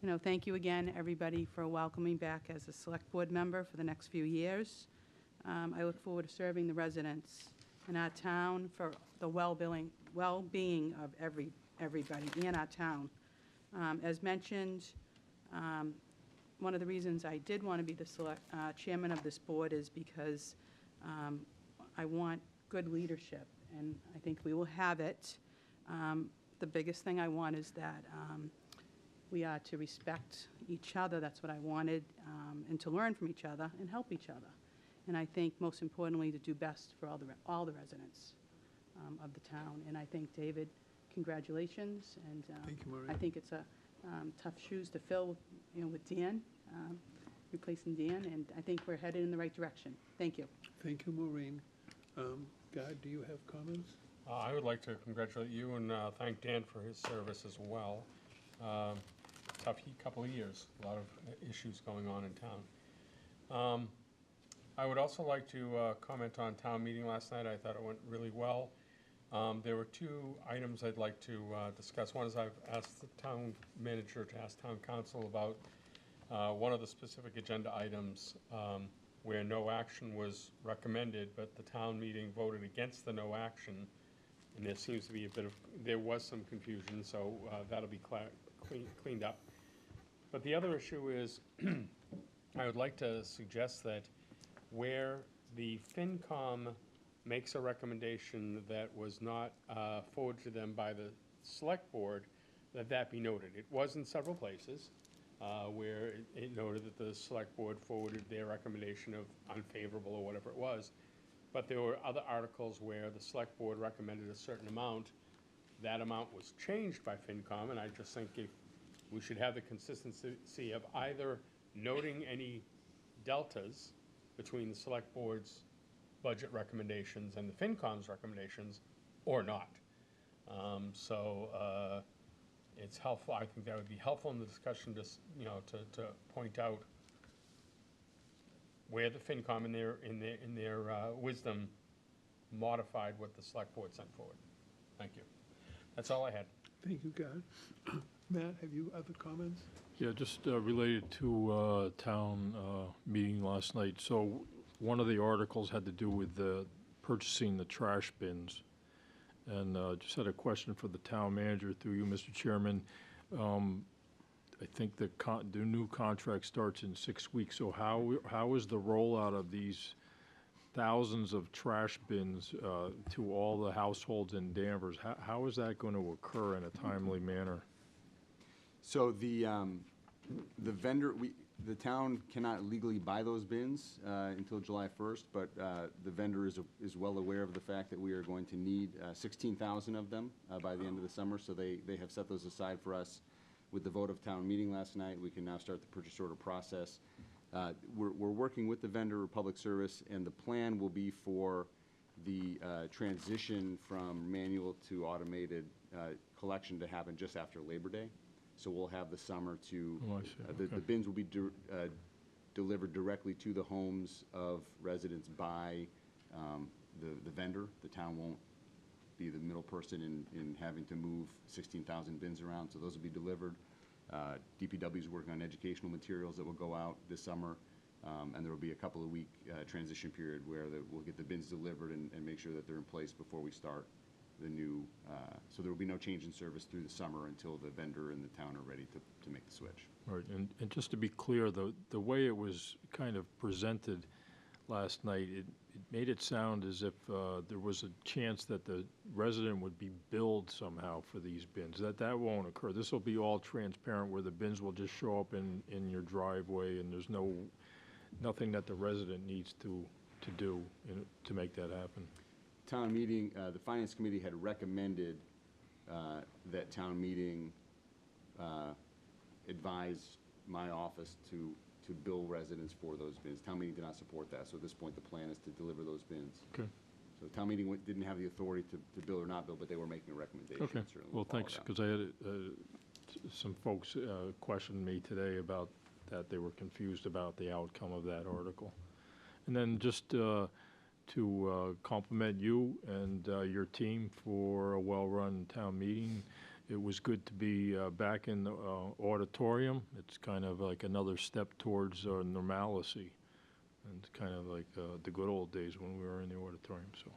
You know, thank you again, everybody, for welcoming back as a Select Board member for the next few years. I look forward to serving the residents in our town for the well-being of everybody in our town. As mentioned, one of the reasons I did want to be the chairman of this board is because I want good leadership, and I think we will have it. The biggest thing I want is that we are to respect each other. That's what I wanted, and to learn from each other and help each other. And I think most importantly, to do best for all the residents of the town. And I think, David, congratulations. And Thank you, Maureen. I think it's a tough shoes to fill, you know, with Dan, replacing Dan. And I think we're headed in the right direction. Thank you. Thank you, Maureen. Guy, do you have comments? I would like to congratulate you and thank Dan for his service as well. Tough couple of years, a lot of issues going on in town. I would also like to comment on town meeting last night. I thought it went really well. There were two items I'd like to discuss. One is I've asked the town manager to ask town council about one of the specific agenda items where no action was recommended, but the town meeting voted against the no action. And there seems to be there was some confusion, so that'll be cleaned up. But the other issue is I would like to suggest that where the FinCom makes a recommendation that was not forwarded to them by the select board, that be noted. It was in several places where it noted that the select board forwarded their recommendation of unfavorable or whatever it was. But there were other articles where the select board recommended a certain amount. That amount was changed by FinCom, and I just think if we should have the consistency of either noting any deltas between the select board's budget recommendations and the FinCom's recommendations, or not. It's helpful. I think that would be helpful in the discussion, just to point out where the FinCom in their wisdom modified what the select board sent forward. Thank you. That's all I had. Thank you, Guy. Matt, have you other comments? Yeah, just related to town meeting last night. So one of the articles had to do with purchasing the trash bins. And just had a question for the town manager through you, Mr. Chairman. I think the new contract starts in 6 weeks. So how is the rollout of these thousands of trash bins to all the households in Danvers? How is that going to occur in a timely manner? So the vendor, the town cannot legally buy those bins until July 1st, but the vendor is well aware of the fact that we are going to need 16,000 of them by the end of the summer, so they have set those aside for us. With the vote of town meeting last night, we can now start the purchase order process. We're working with the vendor or public service, and the plan will be for the transition from manual to automated collection to happen just after Labor Day. So we'll have the summer to, Oh, I see. the bins will be delivered directly to the homes of residents by the vendor. The town won't be the middle person in having to move 16,000 bins around, so those will be delivered. DPW is working on educational materials that will go out this summer, and there will be a couple of week transition period where we'll get the bins delivered and make sure that they're in place before we start the new, so there will be no change in service through the summer until the vendor and the town are ready to make the switch. Right, and just to be clear, the way it was kind of presented last night, it made it sound as if there was a chance that the resident would be billed somehow for these bins. That won't occur. This will be all transparent, where the bins will just show up in your driveway, and there's no nothing that the resident needs to do to make that happen. Town meeting, the Finance Committee had recommended that town meeting advise my office to bill residents for those bins. Town meeting did not support that, so at this point, the plan is to deliver those bins. Okay. So town meeting didn't have the authority to bill or not bill, but they were making a recommendation. Okay, Certainly well, we'll follow thanks, that. because I had some folks questioned me today about that. They were confused about the outcome of that article. And then just to compliment you and your team for a well-run town meeting. It was good to be back in the auditorium. It's kind of like another step towards normalcy, and kind of like the good old days when we were in the auditorium. So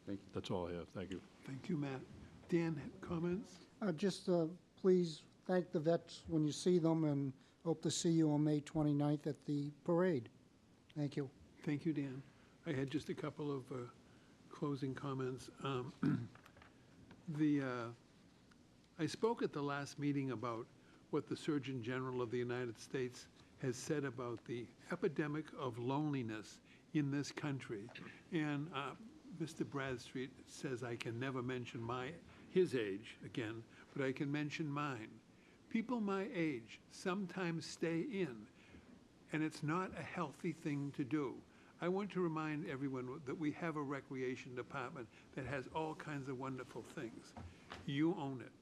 thank you. That's all I have. Thank you. Thank you, Matt. Dan, comments? Just please thank the vets when you see them, and hope to see you on May 29th at the parade. Thank you. Thank you, Dan. I had just a couple of closing comments. I spoke at the last meeting about what the Surgeon General of the United States has said about the epidemic of loneliness in this country. And Mr. Bradstreet says I can never mention his age again, but I can mention mine. People my age sometimes stay in, and it's not a healthy thing to do. I want to remind everyone that we have a recreation department that has all kinds of wonderful things. You own it.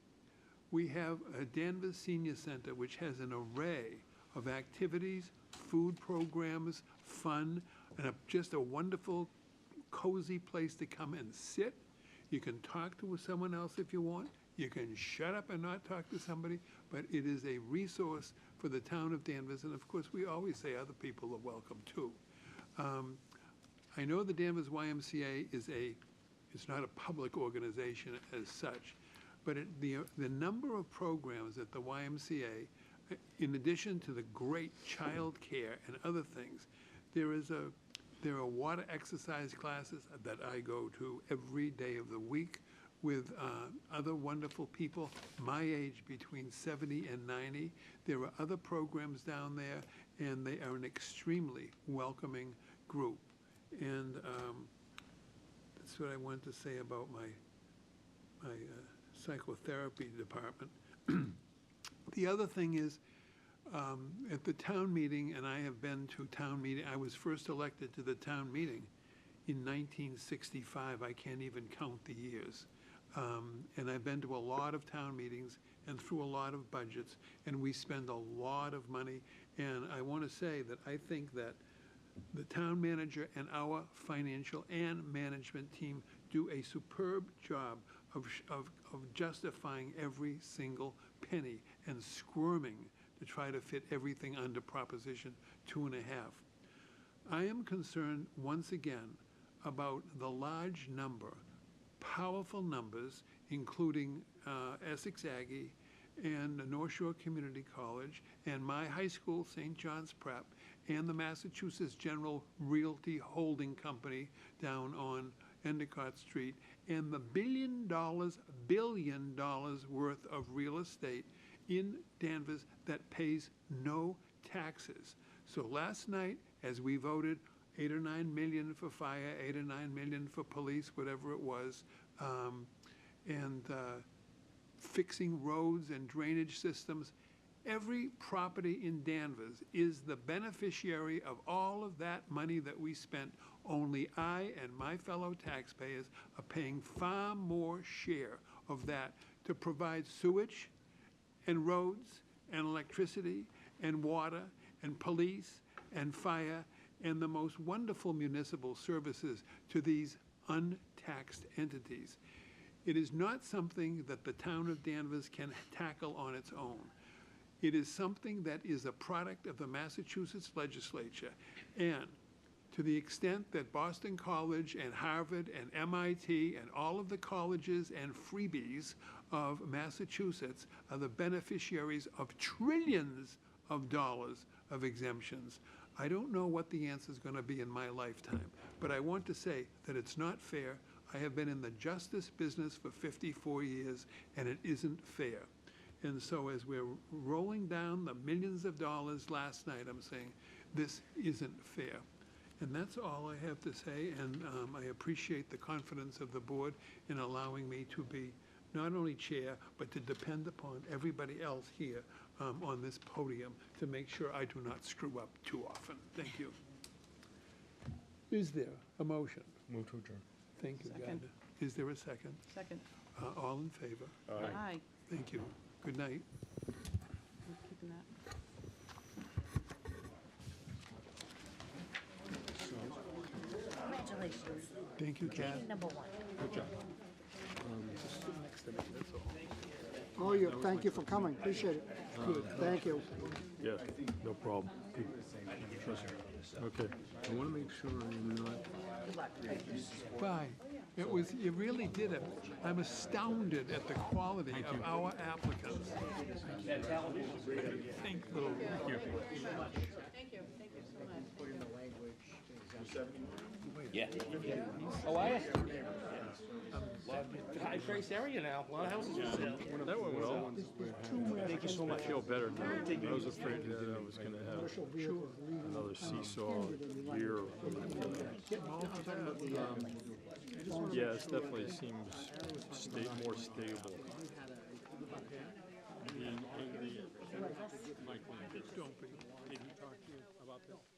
We have a Danvers Senior Center, which has an array of activities, food programs, fun, and just a wonderful, cozy place to come and sit. You can talk to someone else if you want. You can shut up and not talk to somebody, but it is a resource for the town of Danvers, and of course, we always say other people are welcome too. I know the Danvers YMCA it's not a public organization as such, but the number of programs at the YMCA, in addition to the great child care and other things, there are water exercise classes that I go to every day of the week with other wonderful people my age, between 70 and 90. There are other programs down there, and they are an extremely welcoming group. And that's what I wanted to say about my psychotherapy department. The other thing is, at the town meeting, and I have been to town meeting, I was first elected to the town meeting in 1965. I can't even count the years. And I've been to a lot of town meetings and through a lot of budgets, and we spend a lot of money. And I want to say that I think that the town manager and our financial and management team do a superb job of justifying every single penny and squirming to try to fit everything under Proposition 2.5. I am concerned once again about the large number, powerful numbers, including Essex Aggie and the North Shore Community College and my high school, St. John's Prep, and the Massachusetts General Realty Holding Company down on Endicott Street, and the $1 billion worth of real estate in Danvers that pays no taxes. So last night, as we voted 8 or 9 million for fire, 8 or 9 million for police, whatever it was, and fixing roads and drainage systems, every property in Danvers is the beneficiary of all of that money that we spent. Only I and my fellow taxpayers are paying far more share of that to provide sewage and roads and electricity and water and police and fire and the most wonderful municipal services to these untaxed entities. It is not something that the town of Danvers can tackle on its own. It is something that is a product of the Massachusetts legislature. And to the extent that Boston College and Harvard and MIT and all of the colleges and freebies of Massachusetts are the beneficiaries of trillions of dollars of exemptions, I don't know what the answer is going to be in my lifetime. But I want to say that it's not fair. I have been in the justice business for 54 years, and it isn't fair. And so as we're rolling down the millions of dollars last night, I'm saying this isn't fair. And that's all I have to say, and I appreciate the confidence of the board in allowing me to be not only chair, but to depend upon everybody else here on this podium to make sure I do not screw up too often. Thank you. Is there a motion? Move to adjourn. Thank you, Second. Gardner. Is there a second? Second. All in favor? Aye. Thank you. Good night. I'm keeping that. Congratulations. Thank you, Kat. Training number one. Good job. Next to me, that's all. Oh, thank you for coming, appreciate it. Good, thank you. Yeah, no problem. Okay. I want to make sure I'm not. Good luck. Bye. It was, you really did it. I'm astounded at the quality of our applicants. Thank you. Thank you. Thank you so much. Yeah. Oh, I? High price area now, a lot of houses for sale. That went well. Thank you so much. I feel better now. I was afraid that I was gonna have another seesaw year. Yeah, it definitely seems more stable. Don't be. Did he talk to you about this?